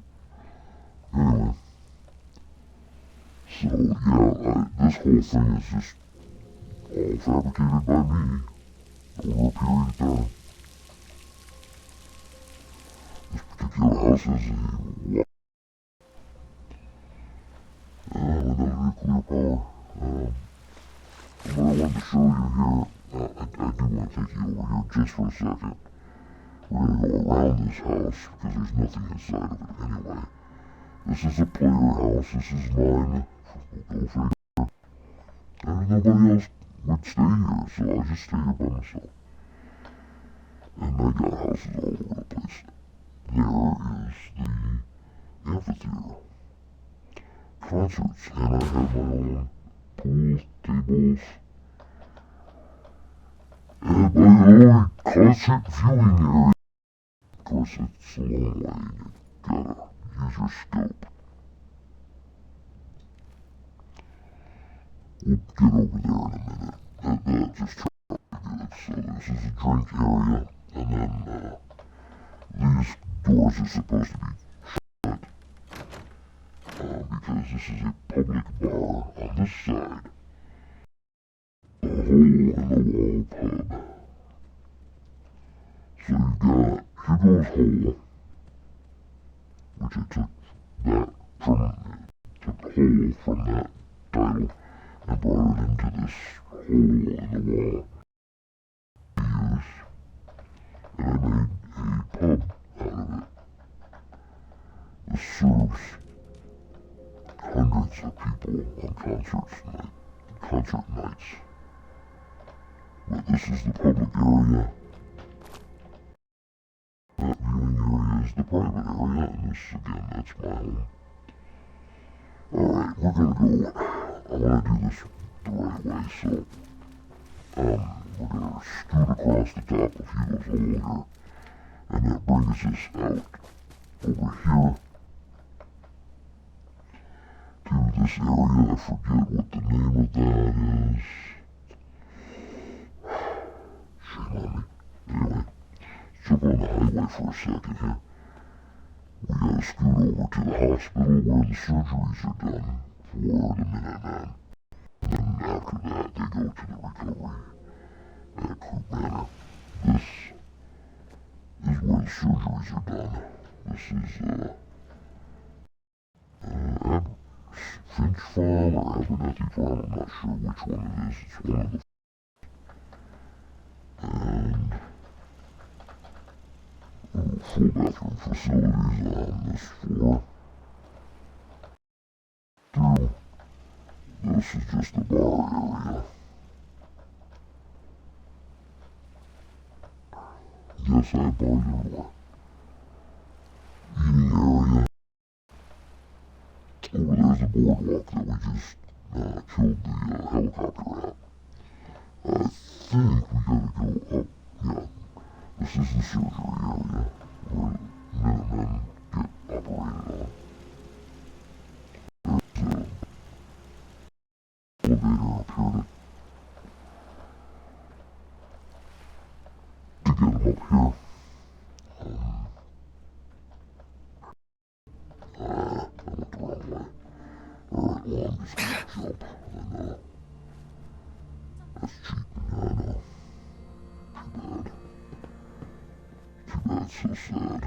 Anyway. So, yeah, this whole thing is just all fabricated by me over a period of time. This particular house is a without nuclear power. What I wanted to show you here, I do want to take you over here just for a second. We're going to go around this house because there's nothing inside of it anyway. This is a player house. This is mine. Go figure. And nobody else would stay here, so I just stay here by myself. And I got houses all over the place. There is the amphitheater. Concerts, and I have my own pool, tables, and my own concert viewing area. Of course, it's a long way, you gotta use your scope. We'll get over there in a minute. That just turned out good. So this is a drink area, and then these doors are supposed to be shut. Because this is a public bar on this side. A hole in the wall pub. So you've got Hugo's Hole, which I took the hole from that title and brought it into this hole in the wall. And I made a pub out of it. This serves hundreds of people on concert nights. But this is the public area. That viewing area is the private area, and this, again, that's my home. Alright, we're gonna go, I wanna do this the right way, so, we're gonna scoot across the top of Hugo's Hole here, and that brings us out over here to this area. I forget what the name of that is. Shame on me. Anyway, jump on the highway for a second here. We gotta scoot over to the hospital where the surgeries are done for the Minutemen. And then after that, they go to the recovery at Crew Manor. This is where the surgeries are done. This is, Finch Farm or Abernethy Farm, I'm not sure which one it is. It's one of the... And... full bathroom facilities on this floor. Through. This is just the bar area. Yes, I have bars everywhere. Eating area. Over there's the boardwalk that we just killed the helicopter at. I think we gotta go up. Yeah, this is the surgery area where Minutemen get operated on. There's an elevator up here to get them up here. I went the wrong way. Alright, well, I'm just gonna jump. I know. That's cheating, I know. Too bad, so sad.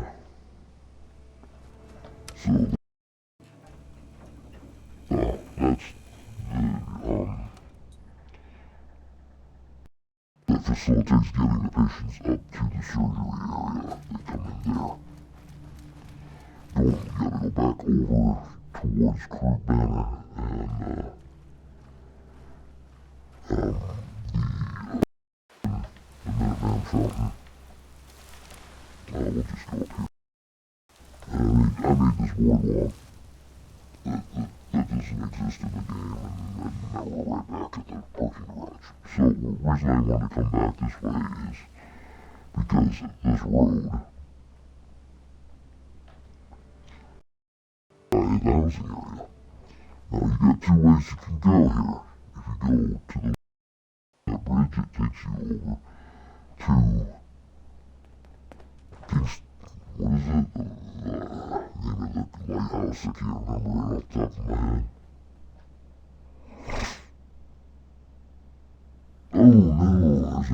So, that's that facilitates getting the patients up to the surgery area. They come in there. We gotta go back over towards Crew Manor and the Minuteman Fountain. We'll just go up here. And I made this boardwalk that doesn't exist in the game, and now we're right back at the parking garage. So the reason I want to come back this way is because this road, the housing area. Now you got two ways you can go here. If you go to the bridge, it takes you over to Kingston. What is it? The name of the lighthouse, I can't remember it off the top of my head. Oh no, there's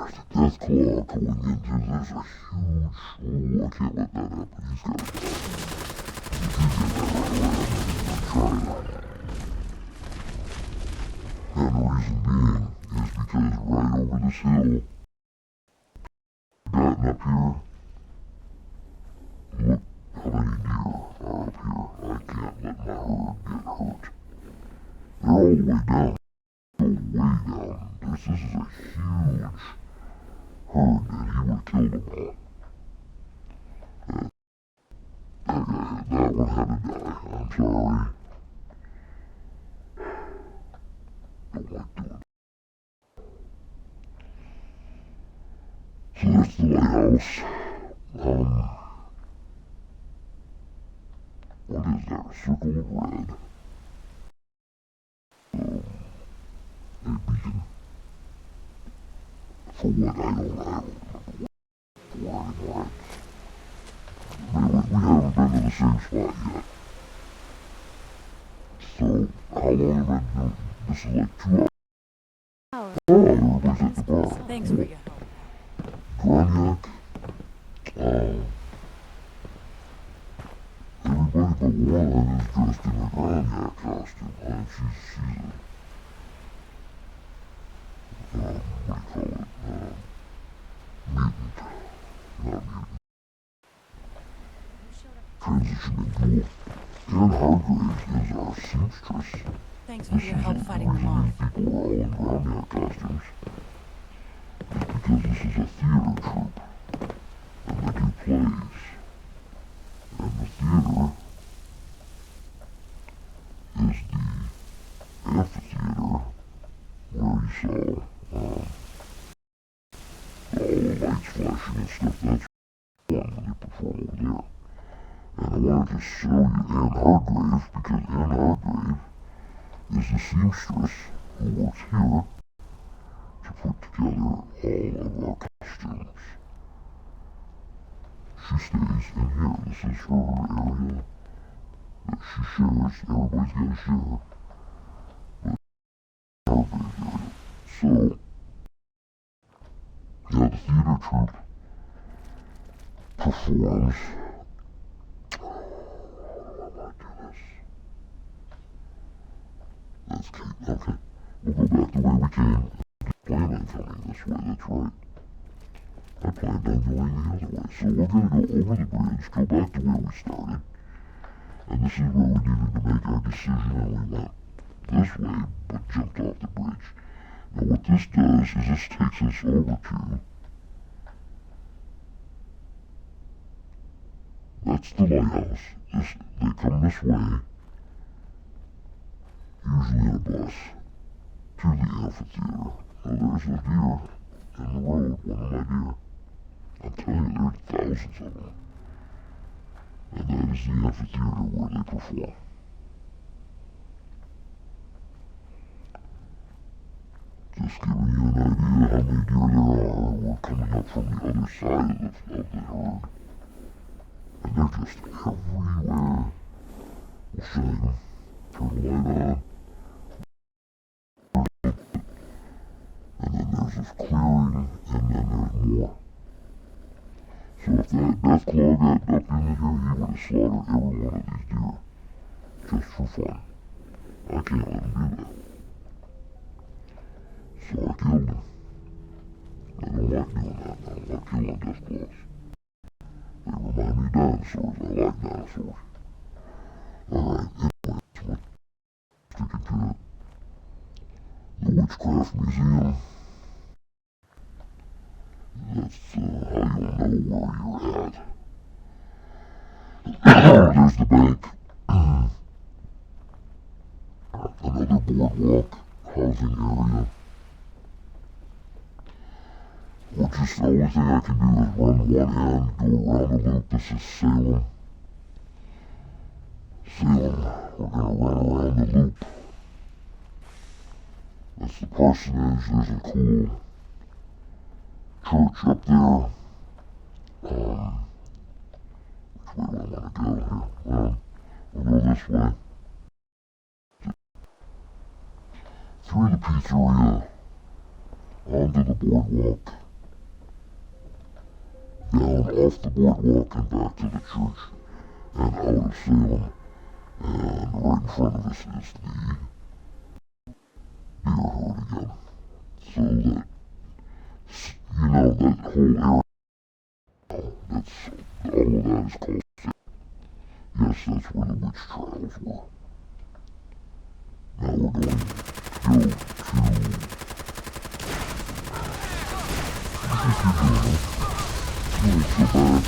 a death claw going into, there's a huge, oh, I can't let that happen, he's gotta die. If you get that right away, I'm gonna try that. And the reason being is because right over this hill, gotten up here, look how many deer are up here. I can't let my herd get hurt. They're all the way down. Go way down. This is a huge herd that he would kill them all. That one had to die. I'm sorry. Don't like doing it. So that's the lighthouse. What is that? A circle of red. A beacon. For what? I don't remember what for anymore. We haven't been to the same spot yet. So, how long have I been doing? This is like 2 hours. Oh, everybody's at the bar. Thanks for your help. Graniac. Everybody but one is dressed in a Graniac costume. She's a, what do you call it? Mutant. Not mutant. Transitioning ghoul. Anne Hargraves is our seamstress. Thanks for your help fighting them off. People are all in Graniac costumes. It's because this is a theater troupe. And they do plays. And the theater is the amphitheater where you saw all the lights flashing and stuff. That's one when they perform over there. And I wanted to show you Anne Hargrave because Anne Hargrave is the seamstress who works here to put together all of our costumes. she stays in here. This is her area that she shares. Everybody's got to share. But her big area. So, yeah, the theater troupe performs. Oh, how do I do this? Let's keep, okay. We'll go back the way we came. Plan on coming this way, that's right. I planned on going the other way. So we're going to go over the bridge, go back to where we started. And this is where we needed to make our decision, and we went this way, but jumped off the bridge. Now what this does is this takes us over to, that's the lighthouse. They come this way, usually in a bus, to the amphitheater. Now there's a deer in the road, one of my deer. I'm telling you, there's thousands of them. And that is the amphitheater where they perform. Just giving you an idea how many deer there are. We're coming up from the other side of the herd. And they're just everywhere. We'll show you. Turn the light on. And then there's this clearing, and then there's more. So if that deathclaw got up in here, he would have slaughtered every one of these deer. Just for fun. I can't let him do that. So I killed him. I don't like doing that. I don't like killing deathclaws. They remind me of dinosaurs. I like dinosaurs. Alright, anyway, that's what sticking to it. The Witchcraft Museum. That's how you'll know where you're at. There's the bank. Another boardwalk, housing area. Which is the only thing I can do is run one end, go around the loop. This is Salem. Salem, we're going to run around the loop. That's the parsonage. There's a cool church up there. Which way do I want to go here? We'll go this way. Through the pizzeria, onto the boardwalk, down off the boardwalk and back to the church, and out of Salem. And right in front of us is the deer herd again. So that, you know, that whole area, that's, all of that is called Salem. Yes, that's where the witch trials were. Now we're going to go to, so bad.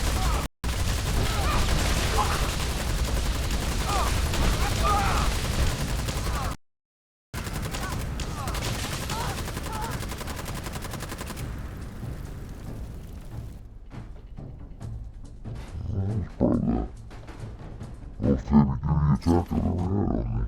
That's probably the most heavy-duty attack I've ever had on me.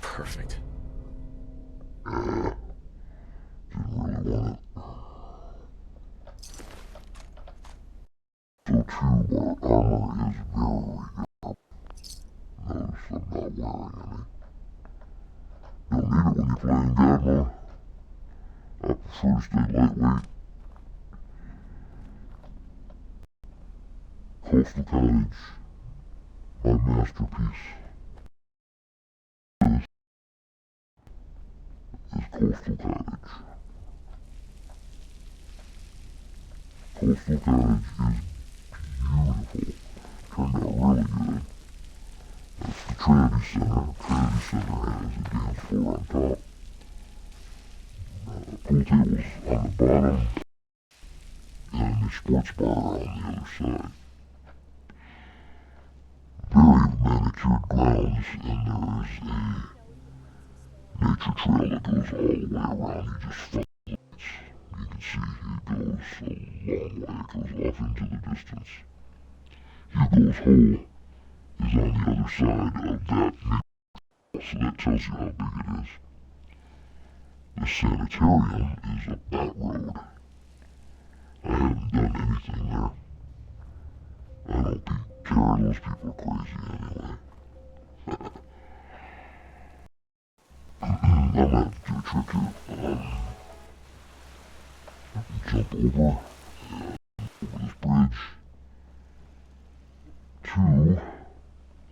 Perfect. Didn't really want it. So too, our armor is very good. Notice I'm not wearing any. You'll need it when you're playing Gamma. I prefer to stay lightweight. Coastal Cottage, my masterpiece. This is Coastal Cottage. Coastal Cottage is beautiful. Turned out really good. That's the Trinity Center. Trinity Center has a dance floor on top. Pool tables on the bottom. And the sports bar on the other side. Very manicured grounds, and there's a nature trail that goes all the way around. You just follow it. You can see, it goes a long way. It goes off into the distance. Hugo's hole is on the other side of that main, so that tells you how big it is. The sanitarium is up that road. I haven't done anything there. I don't care, those people are crazy anyway. I might have to do a trick here. Jump over this bridge to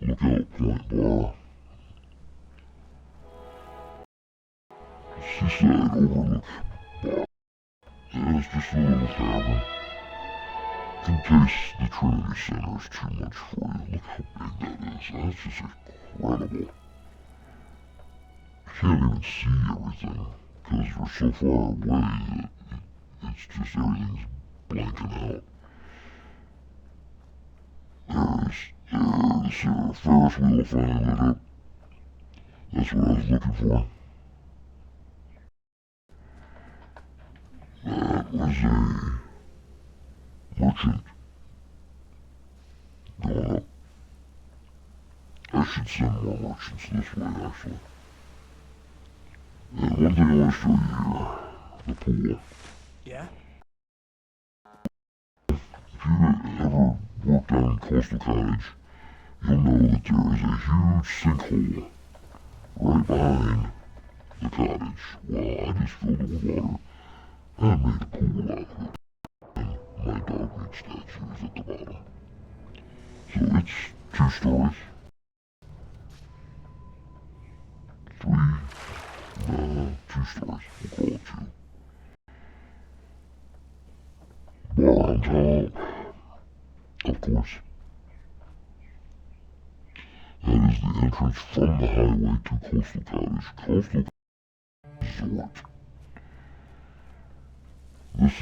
Lookout Point Bar. Seaside Overlook Bar. Yeah, it's just a little tavern. In case the Trinity Center is too much for you. Look how big that is. That's just incredible. You can't even see everything because we're so far away that it's just everything's blanking out. There's a Ferris wheel finally lit up. That's what I was looking for. That was a merchant going up. I should send more merchants this way, actually. And one thing I want to show you here, the pool. Yeah? If you ever worked on Coastal Cottage, you'll know that there is a huge sinkhole right behind the cottage. Well, I just filled it with water and made a pool out of it. And my dog meat statue is at the bottom. So it's 2 stories. 2 stories. We'll call it 2. Bar on top, of course. That is the entrance from the highway to Coastal Cottage. Coastal Resort. This is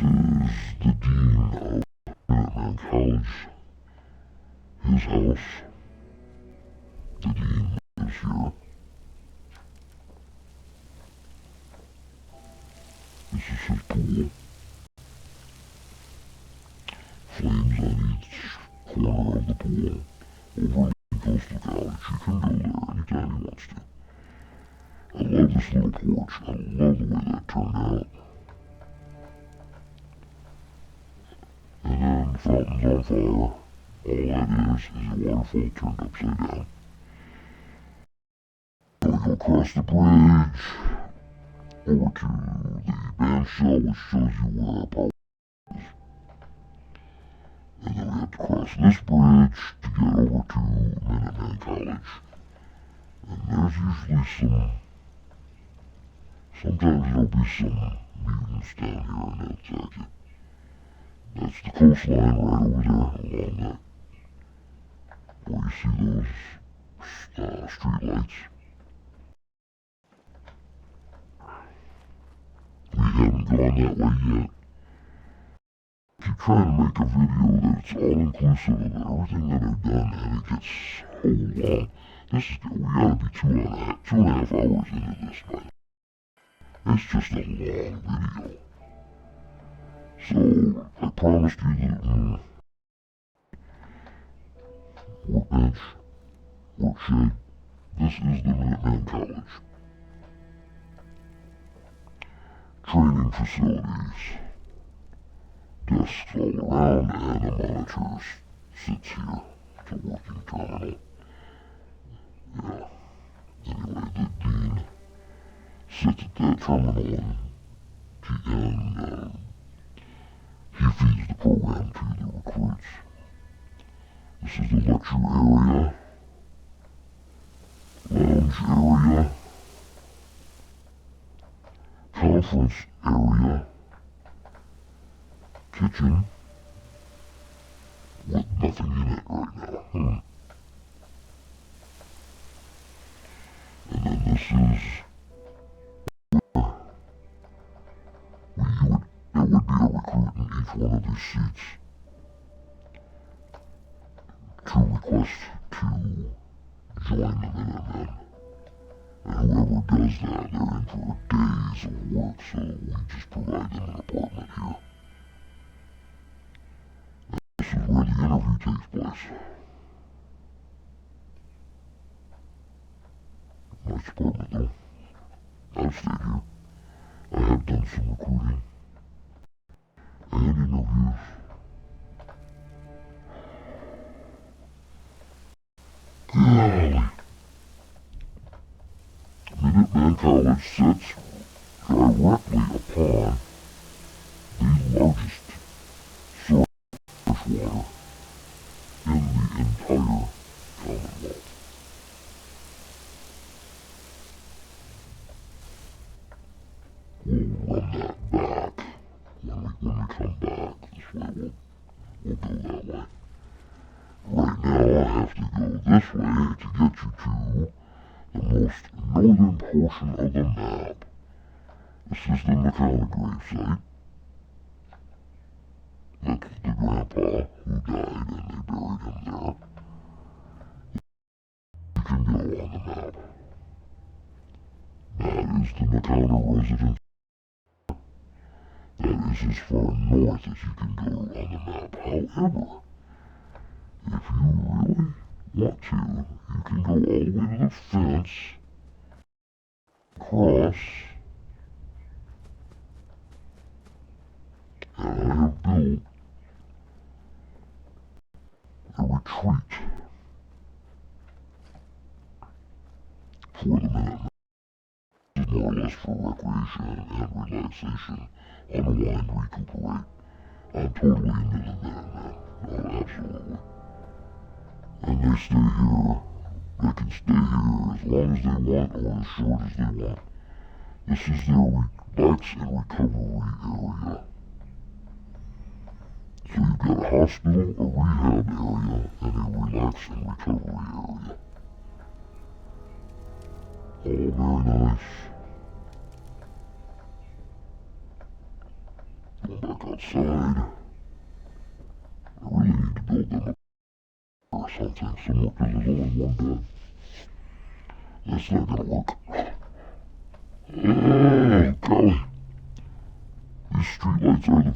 the dean of Minuteman College. His house. The dean is here. This is his pool. Flames on each corner of the pool. Overlooking Coastal Cottage. You can go there anytime he wants to. I love this little porch. I love the way that turned out. And then the fountain's on fire. All that is a waterfall turned upside down. So we go across the bridge over to the bandshell, which shows you where our power is. And then we have to cross this bridge to get over to Minuteman College. And there's usually sometimes there'll be some mutants down here and they'll attack you. That's the coastline right over there along that, where you see those street lights. We haven't gone that way yet. Keep trying to make a video that's all-inclusive of everything that I've done, and it gets so long. We gotta be 2.5 hours into this, man. It's just a long video. So, I promised you that, workbench, workshed, this is the Minuteman College. Training facilities. Desks all around, and the monitor sits here. It's a working terminal. Yeah. Anyway, the dean sits at that terminal and he feeds the program to the recruits. This is the lecture area, lounge area, conference area, kitchen, with nothing in it right now. And then this is where there would be a recruit in each one of these seats to request to join the Minutemen. And whoever does that, they're in for days of work, so we just provide them an apartment here. This is where the interview takes place. Nice apartment though. I've stayed here. I have done some recruiting and interviews. Golly. Minuteman College sits directly upon the largest source of fresh water in the entire Commonwealth. We'll run that back when we come back. This way we'll go that way. Right now I have to go this way to get you to the most northern portion of the map. This is the McConnell gravesite. That's the grandpa who died and they buried him there. You can go on the map. That is the McConnell residence. That is as far north as you can go on the map. However, if you really want to, you can go all the way to the fence, cross, and I have built a retreat for the Minutemen. This is more or less for recreation and relaxation, unwind, recuperate. I'm totally into the Minutemen. Oh, absolutely. And they stay here. They can stay here as long as they want or as short as they want. This is their relax and recovery area. So you've got a hospital, a rehab area, and a relax and recovery area. All very nice. Going back outside. I really need to build them or something somewhere because there's only one bed. That's not gonna work. Oh, golly. These streetlights are the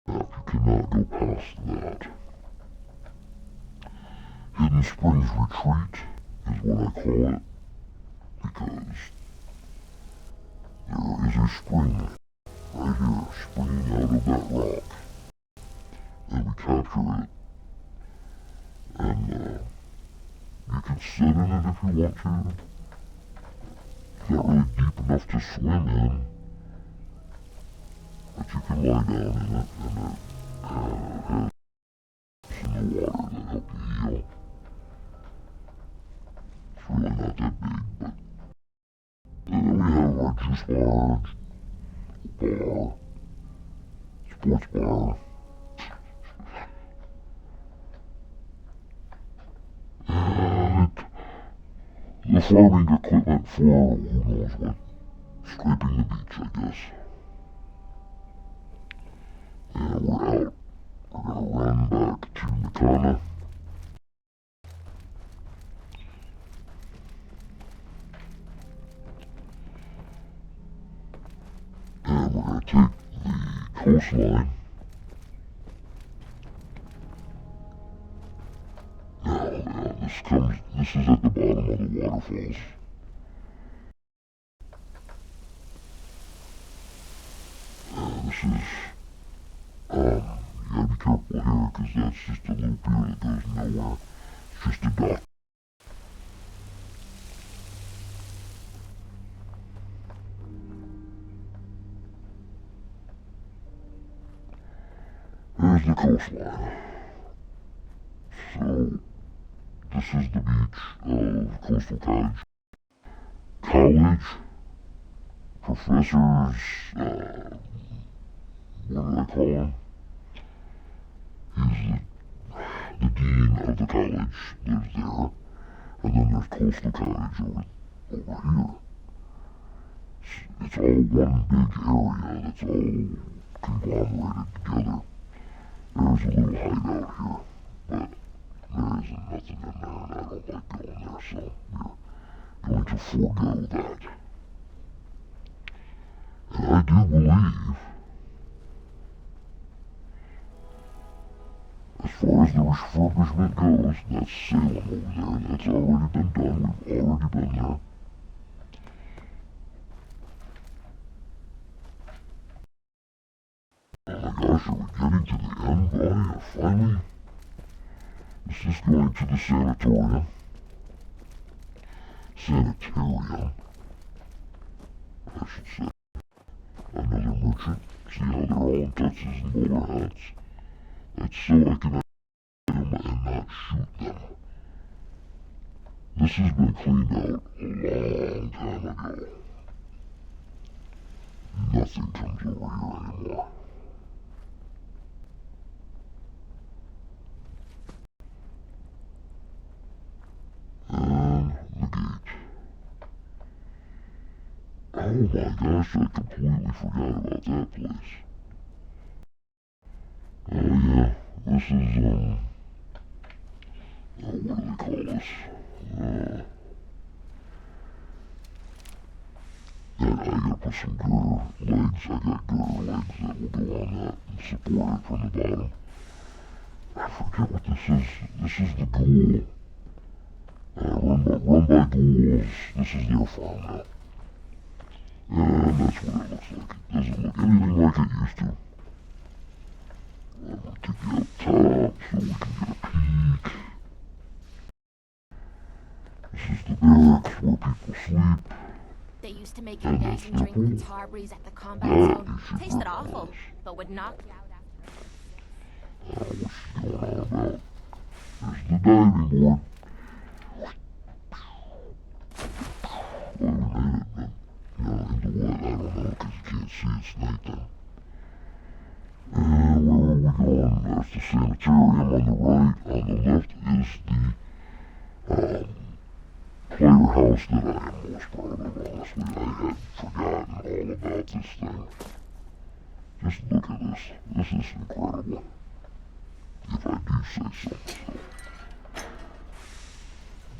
map. You cannot go past that. Hidden Springs Retreat is what I call it because there is a spring right here springing out of that rock. And we capture it. And you can sit in it if you want to. It's not really deep enough to swim in. But you can lie down in it and it has in the water that help you heal. It's really not that big, but and then we have our juice bar, sports bar. The farming equipment for, who knows what, scraping the beach, I guess. And we're out. We're gonna run back to Nakana. And we're gonna take the coastline. This is at the bottom of the waterfalls. This is, you gotta be careful here because that's just a loop here that goes nowhere. It's just a dock. Here's the coastline. So, this is the beach of Coastal Cottage. College, professors, what do I call him? He's the dean of the college lives there. And then there's Coastal Cottage over here. It's all one big area that's all conglomerated together. There's a little hideout here, but there isn't nothing in there, and I don't like going there, so we're going to forego that. And I do believe, as far as the refurbishment goes, that's Salem over there. That's already been done. We've already been there. Oh my gosh, are we getting to the end, buddy? Finally? This is going to the sanatorium. Sanitarium, I should say. Another merchant. See how they're all in tuxes and bowler hats? That's so I can them and not shoot them. This has been cleaned out a long time ago. Nothing comes over here anymore. And the gate. Oh my gosh, I completely forgot about that place. Oh yeah, this is, what do they call this? I gotta put some girder legs. I got girder legs that will go on that and support it from the bottom. I forget what this is. This is the ghoul. Run by ghouls. This is their farm now. And that's what it looks like. It doesn't look anything like it used to. I'm gonna take you up top so we can get a peek. This is the barracks where people sleep. They used to make your dancing drink with tar breeze at the combat zone. Tasted awful, but would knock you out after. What's she going on about? There's the diving board. Well, we made it, but, into what? I don't know, because you can't see it's nighttime. And where are we going? There's the sanitarium on the right. On the left is the, player house that I am most proud of, honestly. I had forgotten all about this thing. Just look at this. This is incredible. If I do say so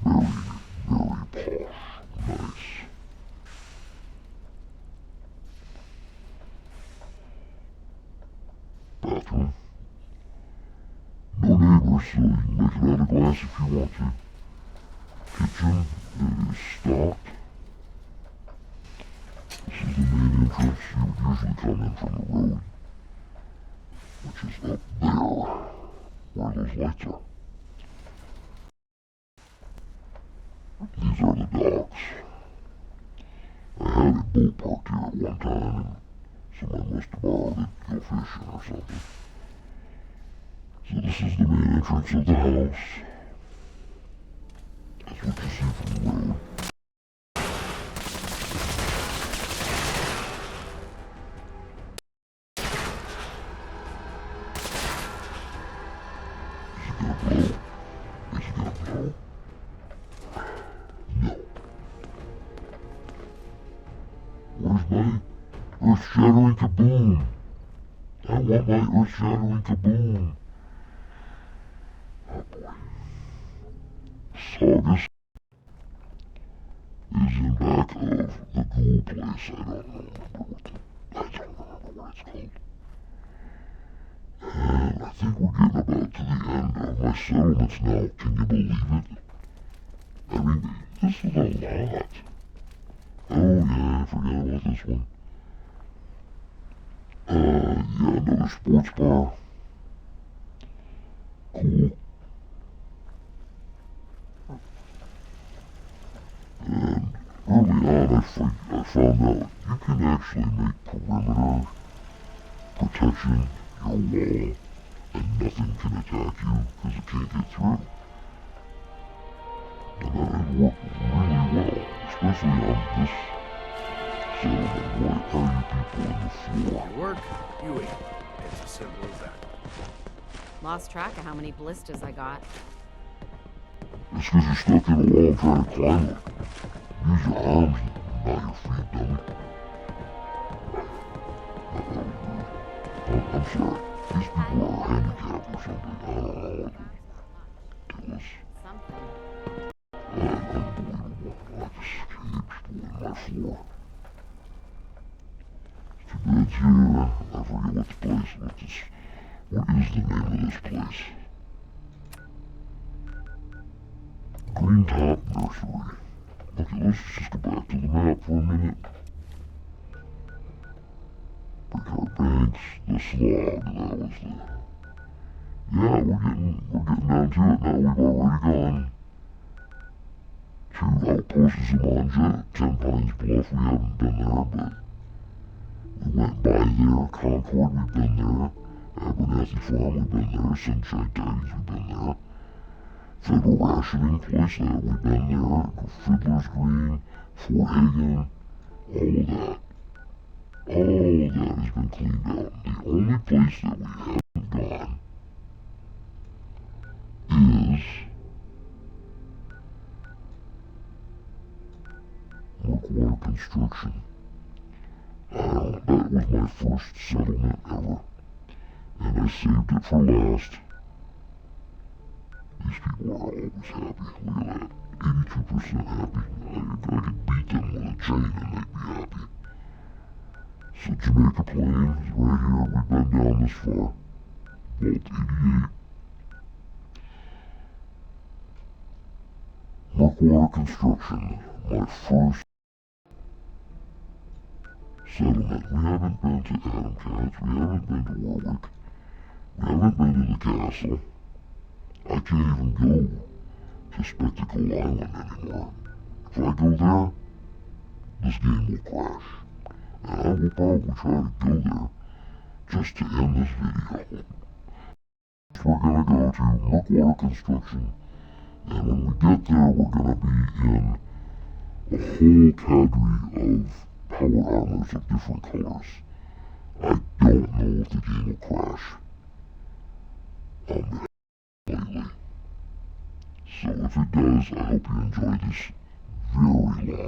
myself. Very, very posh. Nice. Bathroom. No neighbors, so you can make it out of glass if you want to. Kitchen is stocked. This is the main entrance. You would usually come in from the road, which is up there, where those lights are. These are the docks. I had a boat parked here at one time, and somebody must have borrowed it to go fishing or something. So this is the main entrance of the house. That's what you see from the road. Is he gonna blow? No. Where's my earth-shattering kaboom? I want my earth-shattering kaboom. Oh boy. Saugus is in back of the ghoul place. I don't remember what it's called. And I think we're getting about to the end of my settlements now. Can you believe it? I mean, this is a lot. Oh yeah, I forgot about this one. Yeah, another sports bar. Cool. And early on, I found out you can actually make perimeter protection your wall, and nothing can attack you because it can't get through. And that has worked really well, especially on this settlement. Why are you people in the floor? You work, you eat. It's as simple as that. Lost track of how many blisters I got. It's because you're stuck in a wall trying to climb it. Use your arms, not your feet, dummy. I'm sorry. These people are handicapped or something. I don't know. Ridiculous. Something. Unbelievable. floor. Two beds here. I forget what the place, what is the name of this place? Green Top Nursery. Okay, let's just go back to the map for a minute. Brickyard Banks, the slog, that was the... Yeah, we're getting down to it now. We've already gone to Outposts of Manja, 10 Pines Bluff. We haven't been there, but we went by there. Concord, we've been there. Abernathy Farm, we've been there. Sunshine Tigers, we've been there. Federal Rationing Place, that we've been there. Fiddler's Green, Fort Hagen, all of that. All of that has been cleaned out. The only place that we haven't gone is Murkwater Construction. That was my first settlement ever, and I saved it for last. These people are always happy. Look at that, 82% happy. I could beat them with a chain and they'd be happy. So Jamaica Plain is right here. We've been down this far. Vault 88. Murkwater Construction, my first settlement. We haven't been to Adam Cats, we haven't been to Warwick, we haven't been to the castle. I can't even go to Spectacle Island anymore. If I go there, this game will crash. And I will probably try to go there just to end this video. We're gonna go to Murkwater Construction. And when we get there, we're going to be in a whole cadre of power armors of different colors. I don't know if the game will crash lately. So if it does, I hope you enjoy this very long video.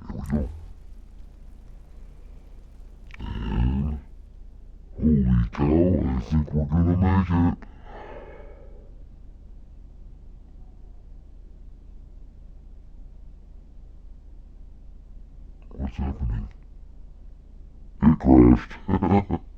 Here we go. And holy cow, I think we're going to make it. What's happening? It crashed.